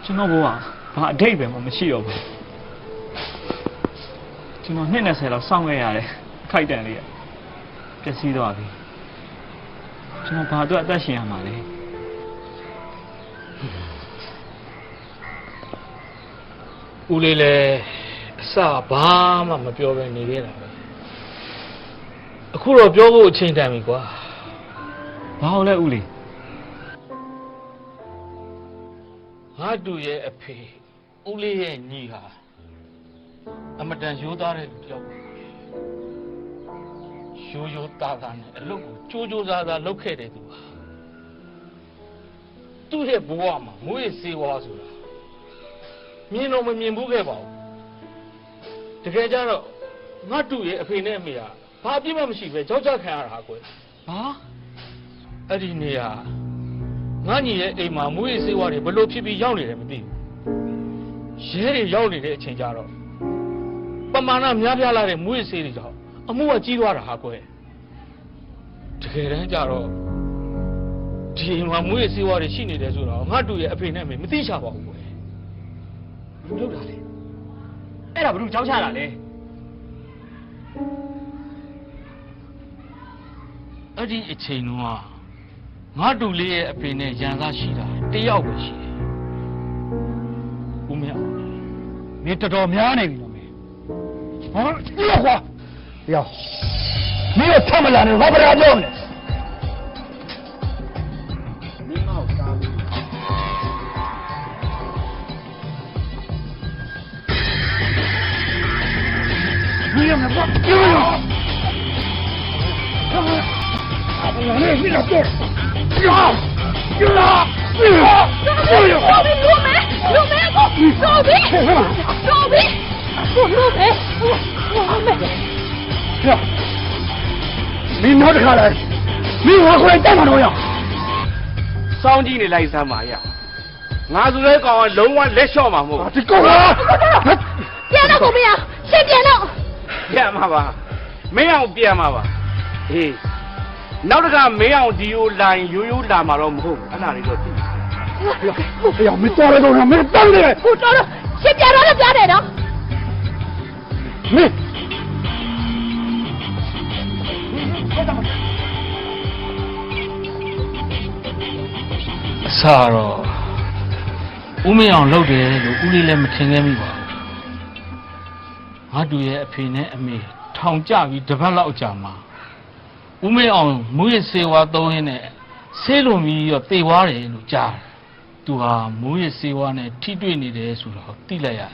ကျွန်တော်ဘဝဘာအတိတ်ပဲမှမရှိတော့ဘူး ကျွန်တော်20လောက်စောင့်ခဲ့ရတယ်ခိုက်တန်လေးပျက်စီးသွားပြီကျွန်တော်ဘာအတွက်အသက်ရှင်ရမှာလဲဦးလေးလည်းအစဘာမှမပြောဘဲနေခဲ့တာပဲအခုတော့ပြောဖို့အချိန်တန်ပြီကွာဘာလို့လဲဦးလေးငါတူရဲ့အဖေဦးလေးရဲ့ညီဟာအမတန်ရိုးသားတဲ့လူတစ်ယောက်ပါရိုးသားသားနဲ့အလုပ်ကိုကြိုးစားလုပ်ခဲ့တဲ့သူပါသူ့ရဲ့ဘဝမှာမွေးစေဝါဆိုတာမြင်တော့မမြင်ဘူးခဲ့ပါဘူးတကယ်ကြတော့ငါတူရဲ့အဖေနဲ့အမေဟာဘာပြစ်မှမရှိပဲကြောက်ကြခံရတာကွယ်ဟာအဲ့ဒီနေရာငါညီရဲ့အိမ်မှာမွေးစေဝါတွေဘလို့ဖြစ်ပြီးရောက်နေတယ်မသိဘူးရဲတွေရောက်နေတဲ့အချိန်ကြတော့ပမာဏများပြားလာတဲ့မွေးစေးတွေကြောင့်အမှုကကြီးသွားတာဟာကွယ်တကယ်တမ်းကြတော့ဒီအိမ်မှာမွေးစေးဝါတွေရှိနေတယ်ဆိုတော့ငါတူရဲ့အဖေနဲ့အမေမသိချပါဘူးကွယ်ဘယ်လိုလုပ်တာလဲအဲ့ဒါဘယ်လိုကြောက်ချတာလဲအဲ့ဒီအချိန်တုန်းကငါတူလေးရဲ့အဖေနဲ့ရန်သားရှိတာတယောက်ပဲရှိတယ်ဦးမင်းအောင်မင်းတော်တော်များနေပြီနော်မင်းဟောပြောကွာပြောမင်းထမလာနဲ့ဘာပြောပြောနေမင်းမောက်သားမင်းမဘာပြော你你俩对，呀呀呀！罗宾，罗梅，罗梅阿公，罗宾，罗宾，罗梅，罗梅。是，你拿着下来，你拿过来带他多少？စောင်းကြီးနေလိုက်စမ်းပါရငါဆိုတဲ့ကောင်ကလုံးဝလက်လျှော့မှာမဟုတ်ဘူး这够了！ပြန်တော့ကိုမရရှင်းပြန်တော့ပြန်မှာပါမင်းအောင်ပြန်မှာပါဟေးနောက်တကမင်းအောင်ဒီယိုလိုင်းရိုးရိုးလာမှာတော့မဟုတ်ဘူးအဲ့ဒါလေးတော့သိ哎呀，没抓来多少，没当的。ကိုတော်တော့ရှင်းပြန်တော့လည်းပြတယ်နော်没。အစတော့ဦးမင်းအောင်လုပ်တယ်လို့ဦးလေးလည်းမထင်ခဲ့မိပါဘူးငါတူရဲ့အဖေနဲ့အမေထောင်ကြပြီးတပတ်လောက်ကြာမှာဦးမင်းအောင်မူရစေဝါသုံးရင်းနဲ့ဆေးလုံပြီးတော့တေသွားတယ်လို့ကြားတယ်သူဟာမူရစေဝါနဲ့ထိတွေ့နေတယ်ဆိုတော့သိလိုက်ရတယ်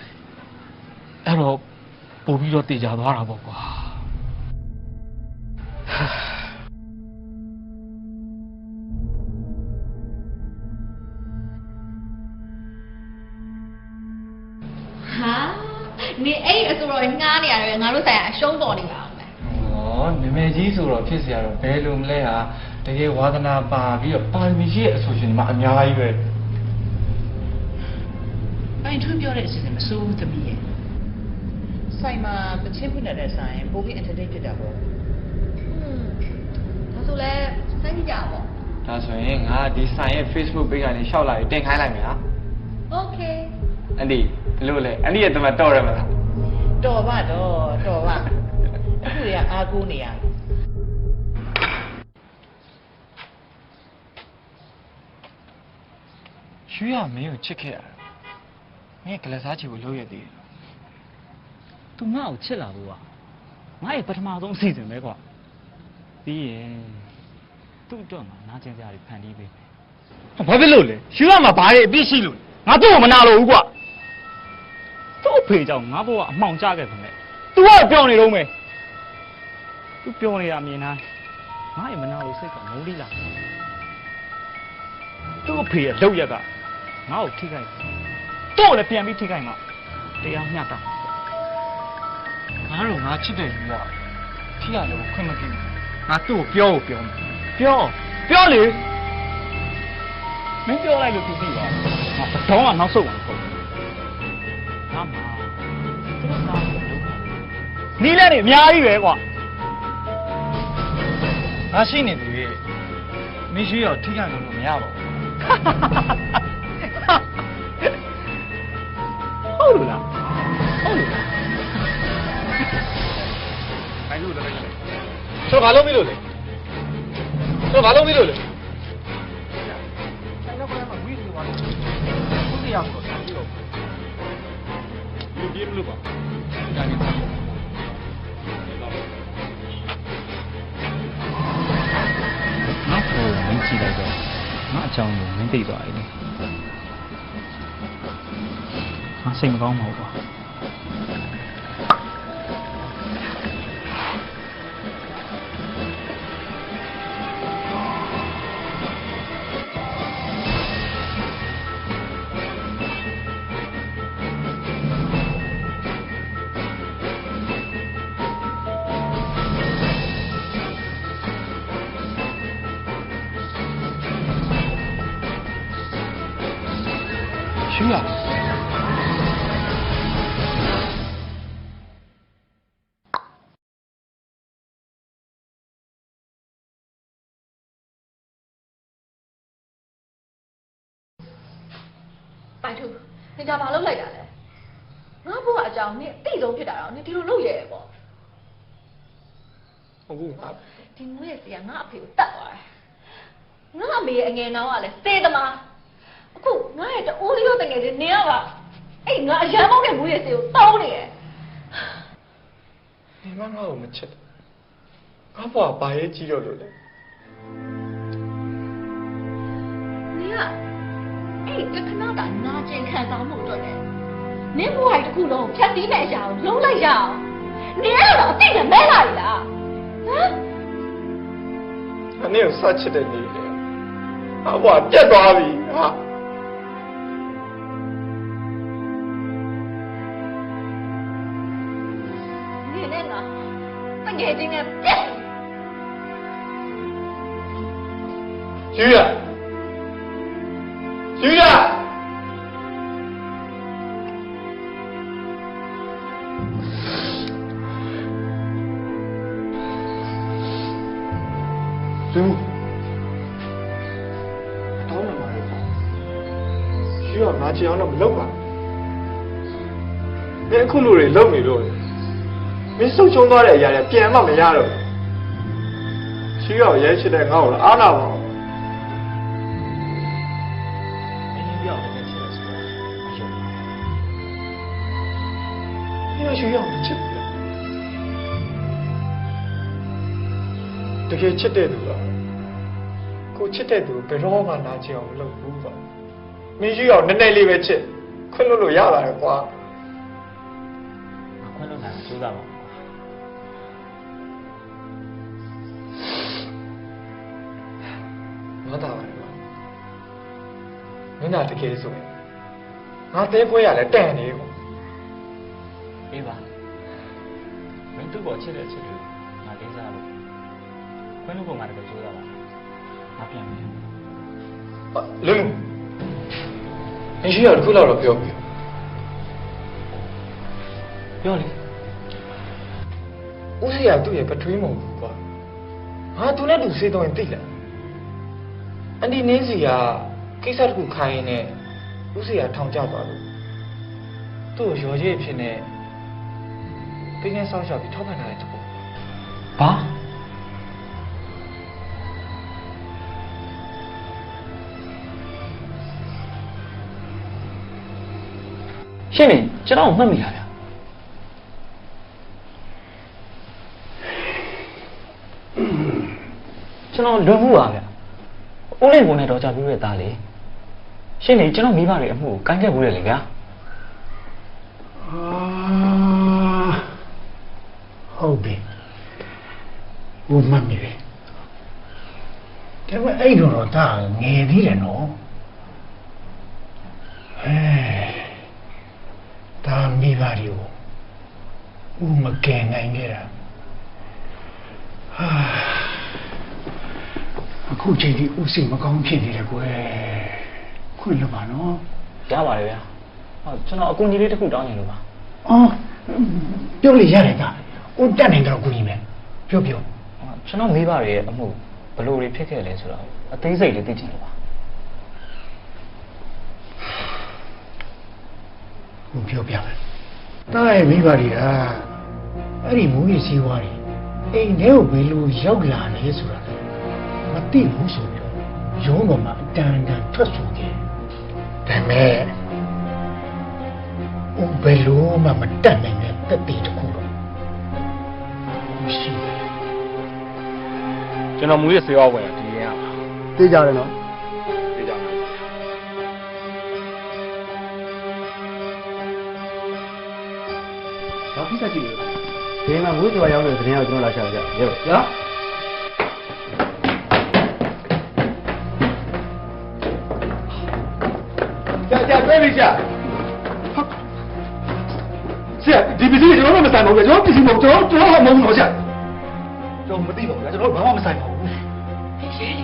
အဲ့တော့ပို့ပြီးတော့တေချာသွားတာပေါ့ကွာဟာနေအဲ့အဆိုတော့ငားနေရတယ်ငါတို့ဆိုင်ကအရှုံးပေါ်နေပါအောင်မယ်နာမည်ကြီးဆိုတော့ဖြစ်เสียတော့ဘယ်လိုမလဲဟာတကယ်ဝါသနာပါပြီးတော့ပါရမီရှိတဲ့အဆိုရှင်တွေမှာအများကြီးပဲအဲ့ထွန်းပြောတဲ့အစီအစဉ်မစိုးဘူးသမီးရဲ့ဆိုင်မှာပချင်းဖွင့်တဲ့ဆိုင်ပိုပြီး entertain ဖြစ်တာပေါ့ဒါဆိုလဲစိုင်းကြည့်ကြပါပေါ့ဒါဆိုရင်ငါဒီဆိုင်ရဲ့ Facebook page ကနေရှောက်လာပြီးတင်ခိုင်းလိုက်မယ်ဟာ Okay အန်ဒီဘယ်လိုလဲအန်ဒီရဲ့တမတော်ရမလားတော်ပါအခုရအားကိုးနေရရွှေရမင်းကိုချစ်ခဲ့ရတယ်မင်းကလစားချီကိုလုပ်ရသေးတယ်သူငါ့ကိုချစ်လာဘူးကွာငါ့ရဲ့ပထမဆုံးအစီအစဉ်ပဲကွာပြီးရင်သူ့အတွက်မှာနားကျင်စရာတွေဖန်တီးပေးမယ်ဘာဖြစ်လို့လဲရွှေရမှာဘာတွေအပြစ်ရှိလို့ငါတို့ကမနာလို့ဘူးကွာသူ့အဖေကြောင့်ငါဘဝအမှောင်ကျခဲ့ပါနဲ့तू ကပြောနေတော့မယ်သူပြောနေတာမြင်လားငါ့ရဲ့မနာလို့စိတ်ကမုန်းလိလာသူ့အဖေရဲ့လောက်ရက်ကငါ့ကိုထိခိုက်တော့လည်းပြန်ပြီးထိခိုက်မှာတရားမျှတာငါတို့ငါချစ်တဲ့လူကထိရတယ်ကိုခွင့်မပြုဘူးငါသူ့ကိုပြောလေမင်းပြောလိုက်လို့သူသိပါငါတော့ကနောက်ဆုတ်မှာပေါ့ငါမှသူတို့သားကိုလုပ်တာနီးလဲနေအများကြီးပဲကွာငါရှိနေသေးမင်းရှိရောထိခိုက်လို့မရပါဘူးဟုတ်လို့လား ကျွန်တော်ဘာလုပ်မိလို့လဲကျွန်တော်ဘာလုပ်မိလို့လဲဆိုင်တော့ဘာမှဝီးနေပါလို့ဘုရားဆိုတော့ပြီးတော့ဒီလိုပါဒါနေငါ့ကိုမင်းကြည့်လိုက်တော့ငါအကြောင်းကိုမင်းသိသွားပြီလေငါစိတ်မကောင်းပါဘူးကွာ需要。拜托，你家马路来的嘞？我不话讲，你地中去打，你地路路也不。我不怕。ဒီငွေစီကငါအဖေကိုတတ်သွားတယ်။ငါအမေရဲ့အငယ်နောင်ကလည်းစေသမား။အခုငါရဲ့တိုးလေးရောတငယ်ချင်းနေရပါအဲ့ငါအရန်မောင်းတဲ့ငွေစီကိုတောင်းနေတယ်။ဒီငါ့ကိုမချစ်ဘူး။ငါ့ဘာဘာရေးကြီးတော့လို့လဲ။နေကအဲ့တခဏတာနာကျင်ခံစားမှုအတွက်နဲ့နင်းဘဝတစ်ခုလုံးဖြတ်သီးမဲ့အရာကိုလုံးလိုက်ရအောင်။နေရတော့အသိနဲ့မဲလာပြီလား။ဟမ်။အနေကိုစချစ်တဲ့နေလေ။အဘွားပြတ်သွားပြီဟာ။ငယ်ချင်းနဲ့ပြက်ယူရယူရသူတောင်းနေပါလေယူရငါချင်အောင်တော့မလုပ်ပါနဲ့အခုလူတွေလုံနေလို့မင်းဆုတ်ချုံသွားတဲ့အရာတွေပြန်မှမရတော့ဘူး။ရှိရောရဲချစ်တဲ့ငါ့ကိုအားနာပါဦး။အင်းပြောင်းနေချစ်တယ်ဆိုတာမယုံဘူး။ဒီရှိရောမချစ်ဘူး။တကယ်ချစ်တဲ့သူကကိုချစ်တဲ့သူဘယ်တော့မှနာကျင်အောင်မလုပ်ဘူးပေါ့။မင်းရှိရောနည်းနည်းလေးပဲချစ်ခွင့်လို့ရပါတယ်ကွာ။ခွင့်လို့နိုင်စူးစမ်းပါမတော်ပါဘူးမင်းသားတကယ်ဆိုရင်ငါတဲပွဲရလဲတန်နေဘူးအေးပါမင်းတို့ပေါ်ချစ်တဲ့ချစ်လို့ငါတင်းစားလို့ခွင့်လို့ပုံငါတကယ်ကြိုးစားပါငါပြန်မယ်လူအရှိရတခုလောက်တော့ပြောလေဦးစီးရသူ့ရဲ့ပထွေးမဟုတ်ဘူးကွာဟာသူနဲ့သူစေးတော့ရင်သိလားအန်ဒီနင်းစီကကိစ္စတစ်ခုခိုင်းနေဦးစီကထောင်ကျသွားလို့သူ့ကိုရော်ကြီးဖြစ်နေပြင်းနေဆောက်ရှောက်ပြီးထောက်ပံ့ထားတဲ့တကူဘာရှင်းနေကျွန်တော်မှတ်မိတာဗျာကျွန်တော်လွန်မှုပါဗျာဦးလေးကိုနဲ့တော့ကြပြီးရသားလေရှင်းနေကျွန်တော်မိဘတွေအမှုကိုကိုင်းခဲ့ဘူးလေဗျာဟုတ်ပြီဦးမမေတယ်ဒါပေမဲ့အဲ့တော့ဒါငယ်သေးတယ်နော်ဒါမိဘတွေကိုဦးမကယ်နိုင်ခဲ့တာအခုချိန်ဒီဦးစိတ်မကောင်းဖြစ်နေတယ်ကွယ်ခွင့်လွတ်ပါနော်ရပါတယ်ဗျာကျွန်တော်အကူအညီလေးတစ်ခုတောင်းနေလို့ပါပြောလို့ရတယ်ကဦးတက်နေတော့ကူညီမယ်ပြောကျွန်တော်မိဘတွေရဲ့အမှုဘယ်လိုတွေဖြစ်ခဲ့လဲဆိုတော့အသေးစိတ်လေးသိချင်လို့ပါဦးပြောပြမယ်တားရဲ့မိဘတွေကအဲ့ဒီမူကြီးစည်းဝါးတွေ အိမ်ထဲကိုဘယ်လိုရောက်လာလဲဆိုတာမသိဘူးဆိုပြီးတော့ရုံးပေါ်မှာအတန်ထွက်ဆိုခဲ့ဒါပေမဲ့ဘယ်လိုမှမတတ်နိုင်တဲ့တက်တေတစ်ခုတော့မရှိဘူး ကျွန်တော်မူရစေဝဝင်ဒီရင်က သိကြတယ်နော် သိကြပါ ဘာဖြစ်ဆက်ကြည့်လဲဒီမှာမွေးကျော်ရောက်တဲ့သတင်းကိုကျွန်တော်လာရှာကြရုပ်နော်ကြာပြေးပြီကြာဆရာဒီပစ္စည်းကျွန်တော်မဆိုင်ပါဘူးကျွန်တော်ပစ္စည်းမဟုတ်ကျွန်တော်မဟုတ်တော့ကြာကျွန်တော်မသိပါဘူးကျွန်တော်ဘာမှမဆိုင်ပါဘူး ရှင်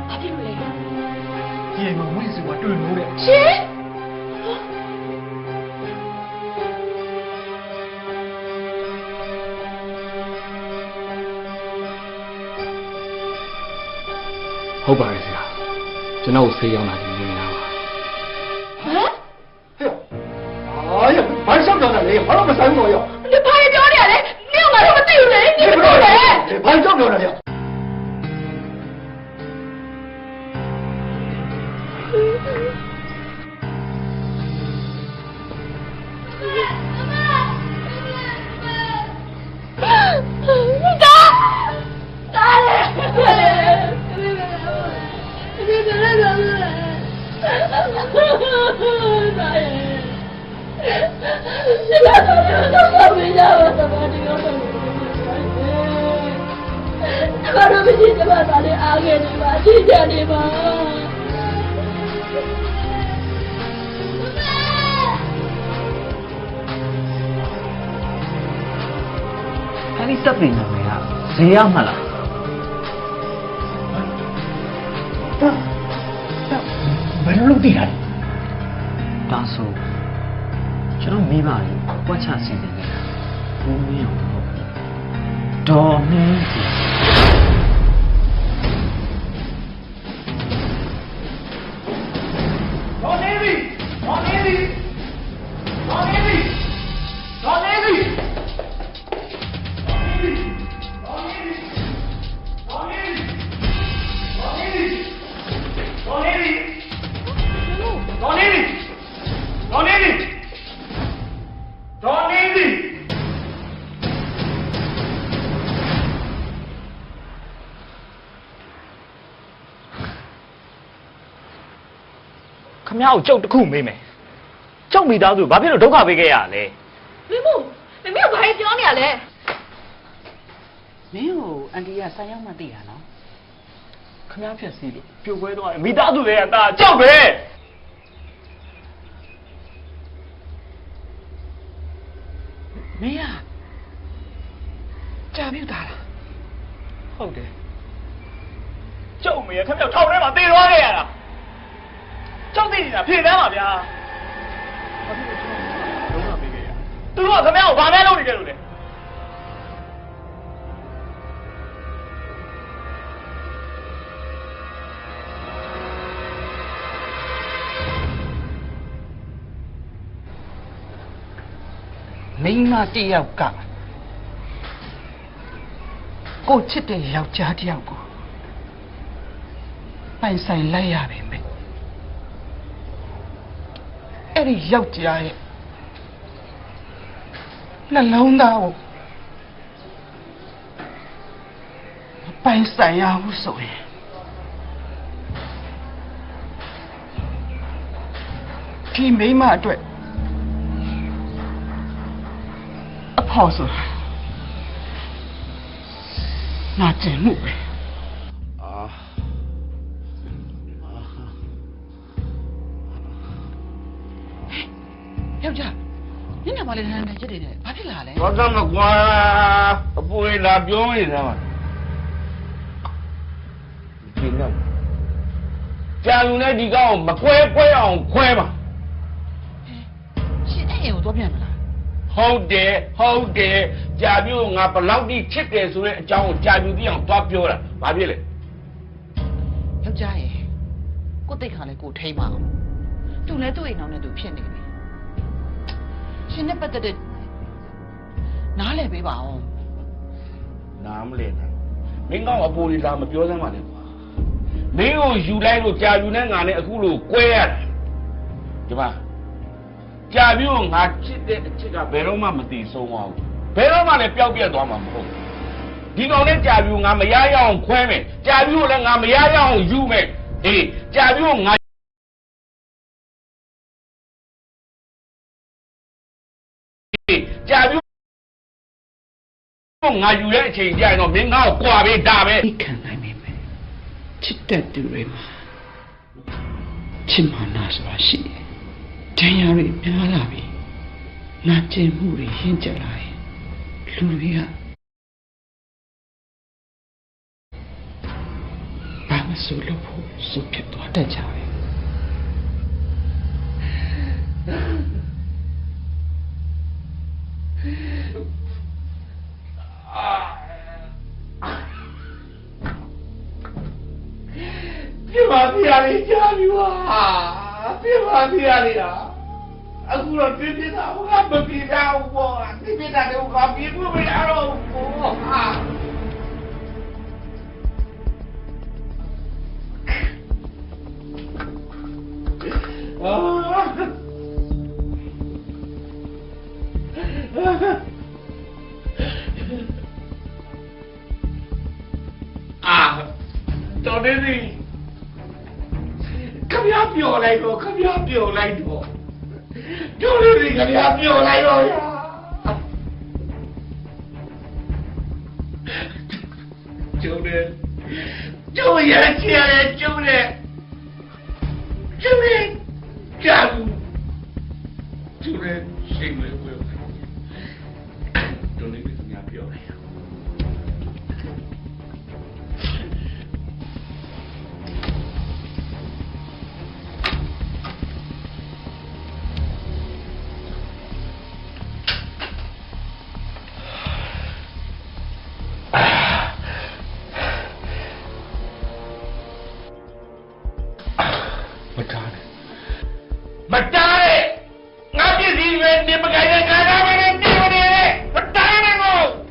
ဘာဖြစ်လို့လဲ ဒီအိမ်မှာမွေးစီကတွေ့လို့တဲ့ ရှင် ဟုတ်ပါတယ်ဆရာကျွန်တော်ဆေးရောက်လာတယ်မြင်လာပါ ဟမ် ဟဲ့ဘာရှောက်ကြတာလဲဘာလို့မဆိုင်ဘူးတော့ရော 你拍掉脸嘞？你有哪有对人？你不对人。 ဘာရှောက်ကြတာလဲ အဲ့ဒီတပ်ပင်နာမည်ကဇေယျမှတ်လား ဘယ်လိုလုပ်သိတာလဲ ဒါဆိုကျွန်တော်မိဘလေးပွက်ချဆင်တယ်နေတာဘူးမင်းအောင်တော့ဒေါ်နေစီ တော်နေပြီတော်နေပြီတော်နေပြီတော်နေပြီခမ ्या ကိုကြောက်တစ်ခုမေးမယ်ကြောက်မိသားစုဘာဖြစ်လို့ဒုက္ခပေးခဲ့ရလဲ မင်းဘာပြောနေရလဲ မင်းကိုအန်တီကဆိုင်ရောက်မှသိတာနော် ခမ ्या ဖြစ်စီလို့ပြိုကွဲသွားတယ်မိသားစုတွေကဒါကြောက်ပဲ မင်းကကြာပြုတ်တာလား ဟုတ်တယ်ကြောက်မေရခမ ्या ထောင်ထဲမှာတေသွားခဲ့ရတာကြောက်သိနေတာဖြေတမ်းပါဗျာဘာဖြစ်လို့ကျွန်တော်ဒုက္ခပေးခဲ့ရသူတို့ကခမ ्या ကိုဘာနဲ့လုပ်နေကြလို့လဲ မိန်းမတစ်ယောက်ကကိုချစ်တဲ့ယောက်ျားတစ်ယောက်ကိုပိုင်ဆိုင်လိုက်ရပြီမေအဲ့ဒီယောက်ျားရဲ့နှလုံးသားကိုပိုင်ဆိုင်ရဘူးဆိုရင်ဒီမိန်းမအတွက်အဖော်ဆိုတာနာကျင်မှုပဲ ယောက်ျားညနေမှလည်းဟန်နေချက်တွေနဲ့ဘာဖြစ်လာလဲ ဘာသာမကွာအပွေလာပြောနေတာမှာဒီနောက်ကြာလူနဲ့ဒီကောင်မကွဲအောင်ခွဲပါ ရှင်အဲ့အိမ်ကိုတော့ပြန်မလား ဟုတ်တယ်ကြာပြို့ငါဘလောက်တိချစ်တယ်ဆိုတဲ့အကြောင်းကိုကြာပြို့သိအောင်သွားပြောတာဘာဖြစ်လဲ ယောက်ျားရဲ့ကိုတိတ်ခါလဲကိုထိမ့်ပါအောင်သူလည်းသူ့အိမ်အောင်နဲ့သူဖြစ်နေပြီရှင်နဲ့ပတ်သက်တဲ့နားလည်ပေးပါအောင် နားမလဲနဲ့မင်းကောင်းအပူလေးလာမပြောစမ်းပါနဲ့ကွာမင်းကိုယူလိုက်လို့ကြာယူနဲ့ငါနဲ့အခုလို့ကွဲရတယ်ဒီမှာကြာပြီးတော့ငါချစ်တဲ့အချစ်ကဘယ်တော့မှမတည်ဆုံးအောင်ဘယ်တော့မှလည်းပျောက်ပြတ်သွားမှာမဟုတ်ဒီကောင်နဲ့ကြာပြီးငါမရရအောင်ခွဲမယ်ကြာပြီးတော့လည်းငါမရရအောင်ယူမယ်အေးကြာပြီးတော့ငါကြာပြီးငါယူတဲ့အချိန်ကြာရင်တော့မင်းငါ့ကိုကြွားပေးဒါပဲခံနိုင်မိမယ်ချစ်တဲ့သူတွေမှာချစ်မာနာဆိုတာရှိတယ်တရားတွေများလာပြီနာကျင်မှုတွေရင့်ကျက်လာရင်လူတွေကဘာမှဆိုလို့ဖို့ဆိုဖြစ်သွားတတ်ကြတယ်ပြပါပြရလေးကြာပြီဝါပြပါပြရလေးလားအခုတော့ပြပြတာဘာမပြတာဘောပြပြတာတော့ဘာပြဖို့မရတော့ဘူးဟာတော်နေစီခမရပြောလိုက်တော့ခမရပြောလိုက်တော့ကျိုးလေးခမရပြောလိုက်တော့ကျိုးနေကျိုးရချင်တယ်ကျိုးနေကျိုးနေကြာဘူးကျိုးနေရှိမလို့တော်နေခမရပြောလိုက်မတားနဲ့ငါပြည့်စည်ပဲနေမကိုင်းတဲ့ကားပဲနေနေမတားနဲ့ကို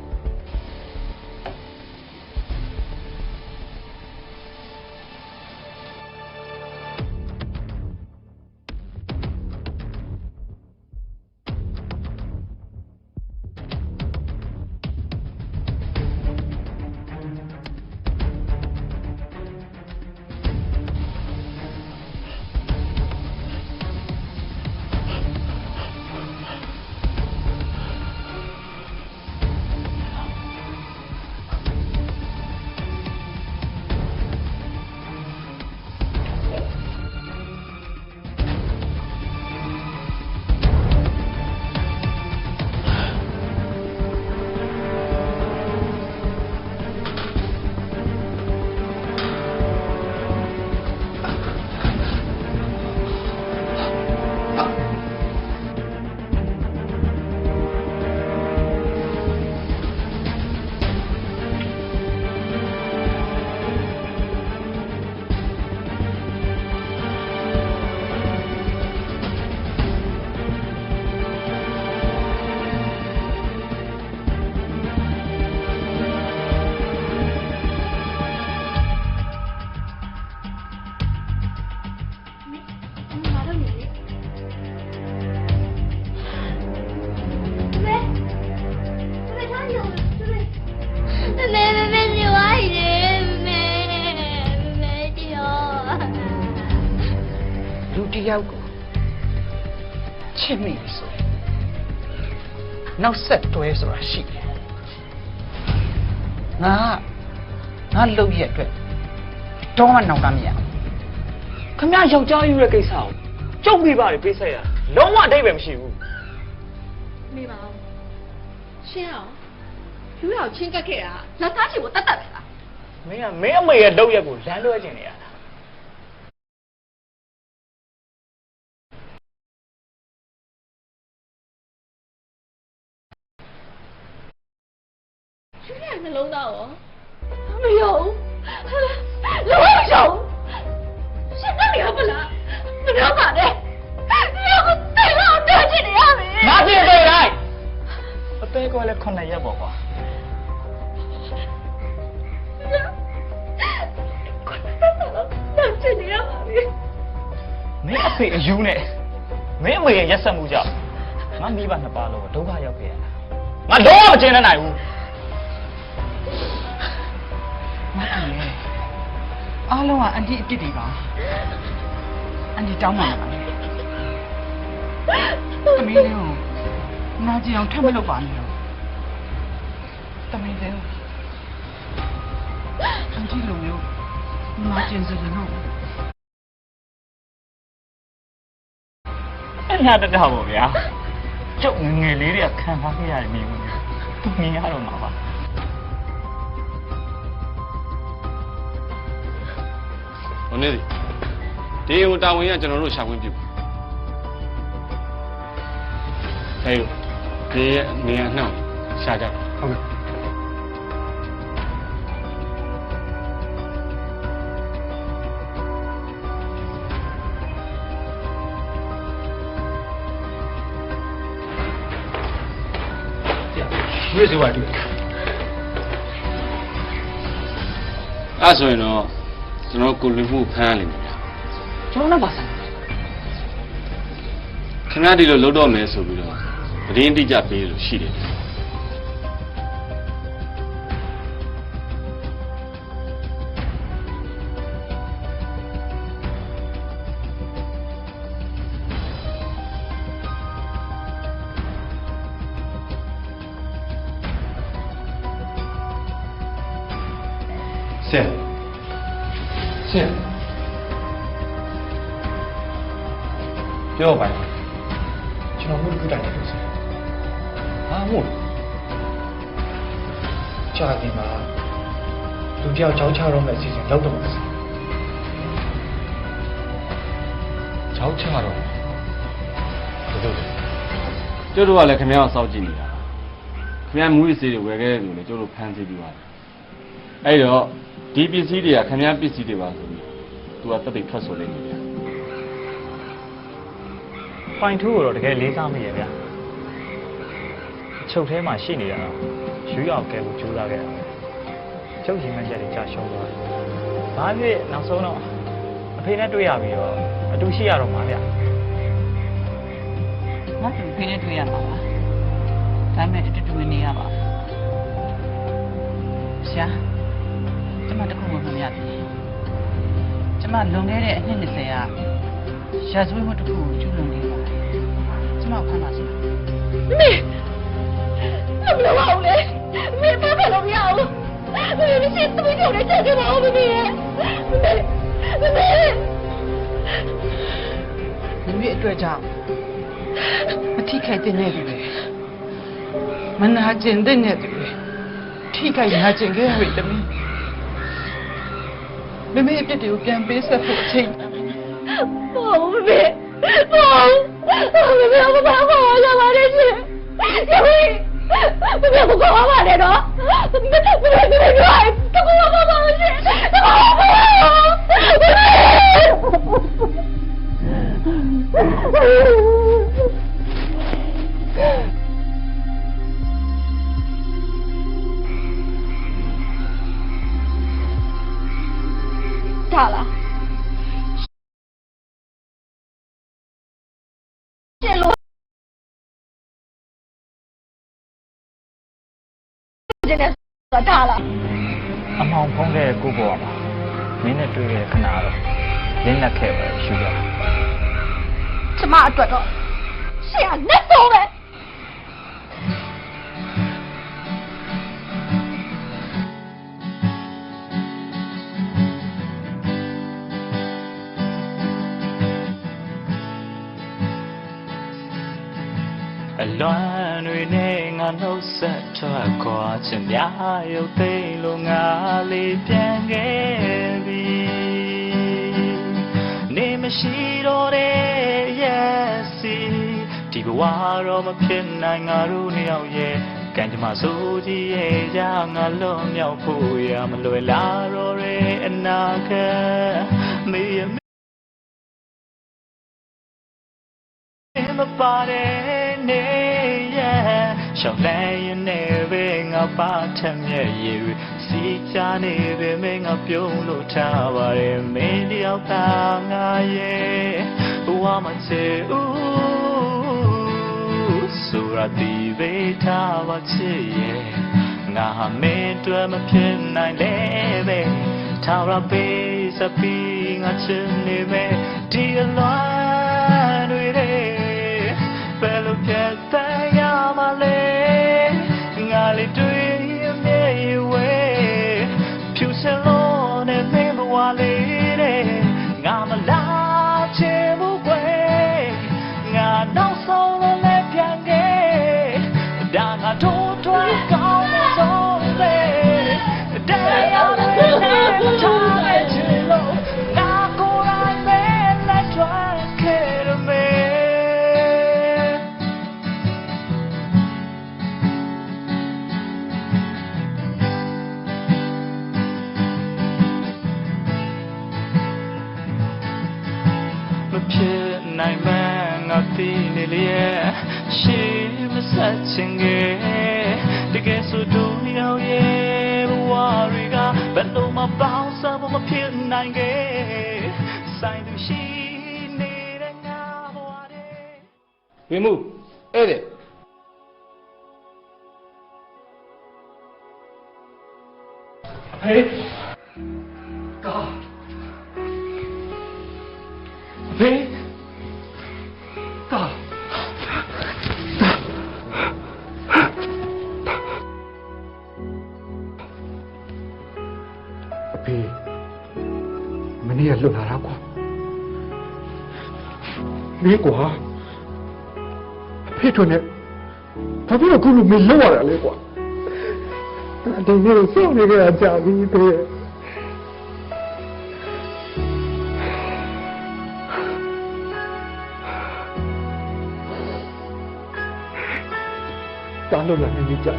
ရောက်ကိုချစ်မိပြီဆိုရင်နောက်ဆက်တွဲဆိုတာရှိတယ်ငါလုံရက်အတွက်တော့မှနောက်တာမရဘူး ခမယောက်ျားယူတဲ့ကိစ္စကိုကျုပ်မိပါတယ်ပေးဆက်ရလုံးဝအဓိပ္ပာယ်မရှိဘူး မေပါအောင်ရှင်းအောင်လူရောက်ချင်းကက်ခဲ့တာလက်သားချီကိုတတ်တတ်ပဲလား မင်းအမေရဲ့လောက်ရက်ကိုလမ်းလွှဲခြင်းနေရတာ ရှင်းရနှလုံးသားရောမယုံလုံးဝမယုံရှင်းတယ်ရပါလားမပြောပါနဲ့ဒီကိုတိုင်တော့တက်ချင်နေရမယ် ငါပြည့်တယ်လိုက်အသေးကလည်း9ရက်ပေါ့ကွာ ဖြစ်နေရပါပြီ မင်းအဖေအယူနဲ့မင်းအမေရဲ့ရက်ဆက်မှုကြောင့်ငါမိဘနှစ်ပါးလုံးဒုက္ခရောက်ခဲ့ရတာငါတော့မကျင်းနိုင်ဘူးမတူလေအားလုံးကအန်တီအပြစ်တွေပါအန်တီတောင်းပါလားသမီးလေးကိုနာကြည့်အောင်ထပ်မလုပ်ပါနဲ့တော့သမီးလေးအန်တီလိုမျိုးနာကျင်စရင်တော့အဲ့ဒါတတော့ပေါ့ဗျာကျုပ်ငယ်လေးတွေကခံစားခဲ့ရတဲ့မျိုးသူမြင်ရတော့မှာပါဟိုနေဒီဟိုတာဝန်ကကျွန်တော်တို့ရှာခွင့်ပြုဟဲ့ဒီနေရာနှောင်းရှာကြဟုတ်ကဲ့ရွေးစဝါတူအဲ့ဆိုရင်တော့ကျွန်တော်ကိုလူမှုဖမ်းနေပြီကျွန်တော်လည်းပါဆိုင်ခင်ဗျားဒီလိုလုပ်တော့မယ်ဆိုပြီးတော့သတင်းတိကျပေးလို့ရှိတယ်ဆရာပြောပါဦးကျွန်တော်မှုတစ်ခုတိုင်လို့ဆရာဟာမို့ကြာဒီမှာလူတယောက်ကြောင်းချတော့မဲ့အစီအစဉ်လောက်တော့မှာဆရာကြောင်းချတော့ဘယ်လိုလဲကျတို့ကလည်းခင်ဗျားကိုစောင့်ကြည့်နေတာခင်ဗျားမူးယစ်ဆေးတွေဝယ်ခဲ့တဲ့လူတွေကျတို့ဖမ်းဆီးပြီးပါတယ်အဲ့တော့ဒီပစ္စည်းတွေကခင်ဗျားပစ္စည်းတွေပါဆိုပြီးသူကတက်တိတ်ထွက်ဆိုနေတယ်ဗျာပိုင်ထူးကိုတော့တကယ်လေးစားမိရဲ့ဗျာချုပ်ထဲမှာရှိနေတာတော့ရွေးအောင်ကဲဖို့ကြိုးစားခဲ့တာချုပ်ရင်မဲ့ချက်တွေကြာရှုံးသွားတယ်ဘာဖြစ်နောက်ဆုံးတော့အဖေနဲ့တွေ့ရပြီးတော့အတူရှိရတော့မှာဗျာငါ့ကိုဖေးနဲ့တွေ့ရမှာပါဒါပေမဲ့တူတူနေရပါရှာကျမတခုမှမရဘူးကျမလွန်ခဲ့တဲ့အနှစ်20ရာဇဝတ်မှုတစ်ခုကိုကျူးလွန်နေပါတယ်ကျမဖမ်းပါစေမေမလုပ်ပါဘူးလေမေဖမ်းလို့မရဘူးမေမရှိသမီးတို့လည်းချက်ခဲ့ပါဦးမေမေအတွက်ကြောင့်မထိခိုက်တဲ့နေပြီမနာကျင်တဲ့နေပြီထိခိုက်နာကျင်ခဲ့ရပြီတမီးမေအပြစ်တွေကိုပြန်ပေးဆက်ဖို့အချိန်ဟုတ်မေဟုတ်ဘာရပါတယ်ရှင်မေဘကောပါနဲ့တော့မေတကူပါပါရှင်ထားလားကျလို့ကျနေထားလားအမောင်ဖုံးတဲ့ကိုပေါ်မှာမင်းနဲ့တွေ့တဲ့ခဏတော့လင်းလက်ခဲ့ပဲရှူရကျမအတွက်တော့ရှေ့ကလက်ဆုံးပဲအလွမ်းတွေနဲ့ငါနှုတ်ဆက်ထွက်ခွာချင်များရုပ်သိမ်းလို့ငါလေးပြန်ခဲ့ပြီနေမရှိတော့တဲ့ရဲ့စီဒီဘဝတော့မဖြစ်နိုင်ငါတို့နှစ်ယောက်ရဲ့ကံကြမ္မာဆိုကြီးရဲ့ကြငါလွန်မြောက်ဖို့ရမလွယ်လာတော့တဲ့အနာဂတ်မေးမပါတဲ့နေရ ရှောက်လဲရင်နဲ့ပဲငါပါထက်မြက်ရည်စီချာနေပဲမင်းငါပြုံးလို့ထားပါတယ်မင်းတယောက်သာငါရဲ့ဘဝမှာချေဦးဆိုရသည်ပဲထားပါချစ်ရဲ့ငါဟာမင်းတွေ့မဖြစ်နိုင်လေပဲထားရပေးစပီးငါချစ်နေပဲဒီအလွမ်းတွေဘယ်လိုပြတ်သက်ရမှာလဲငါလေးတွေ့ရမြေဝဲဖြူစလုံးနဲ့မင်းဘဝလေးတဲ့ငါမလာချင်ဘူးကွယ်ငါနောက်ဆုံးလည်းပြန်ခဲ့ဒါငါတို့တွေ့ကောင်းတဲ့ဆုံးလေတရားနဲ့ထားတဲ့ချစ်လို့ငါကိုယ်တိုင်ပဲလက်ထွက်ခဲ့ရမယ်ဖြစ်နိုင်မှငါသိနေလေရှိမဆက်ချင်ခဲ့တကယ်ဆိုတို့ရောက်ရဲ့ဘဝတွေကဘယ်လိုမှပေါင်းစပ်ဖို့မဖြစ်နိုင်ခဲ့ဆိုင်သူရှိနေတဲ့ငါဘဝတွေဝင်းမှုအဲ့တဲ့ဟေးကာဘေးကာဘေးမနေ့ကလွတ်လာတာကွာဘေးကွာအဖေတို့နဲ့ဘာဖြစ်လို့ခုလိုမင်းလောက်ရတာလဲကွာဒီနေ့စောင့်နေကြတာကြာပြီဘေးတားလို့လာနေကြ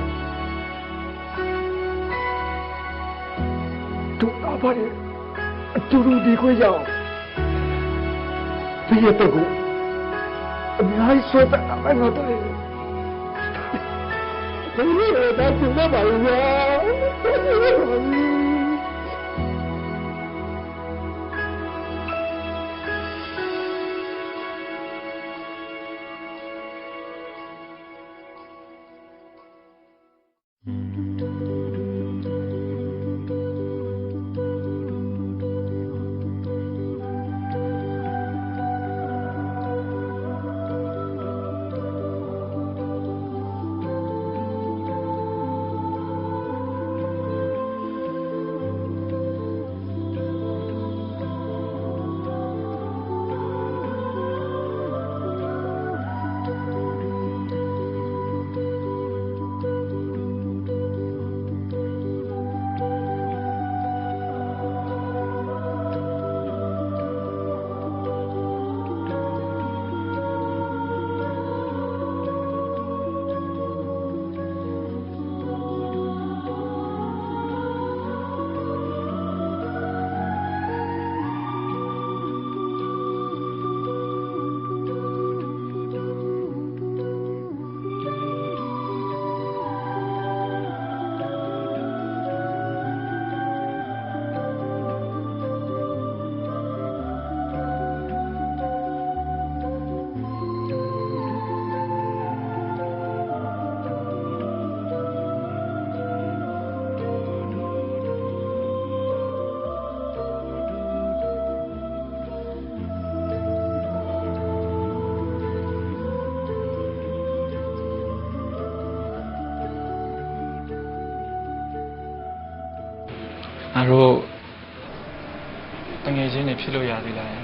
တို့အဖရဲ့အတူတူဒီခွေးကြောင်ဖေးရတော့ကိုအများကြီးဆွဲတာမင်းတို့တယ်ဘယ်လိုလဲဒါသူမပါဘူးဗျာငါတို့တငယ်ချင်းတွေဖြစ်လို့ရသေးလား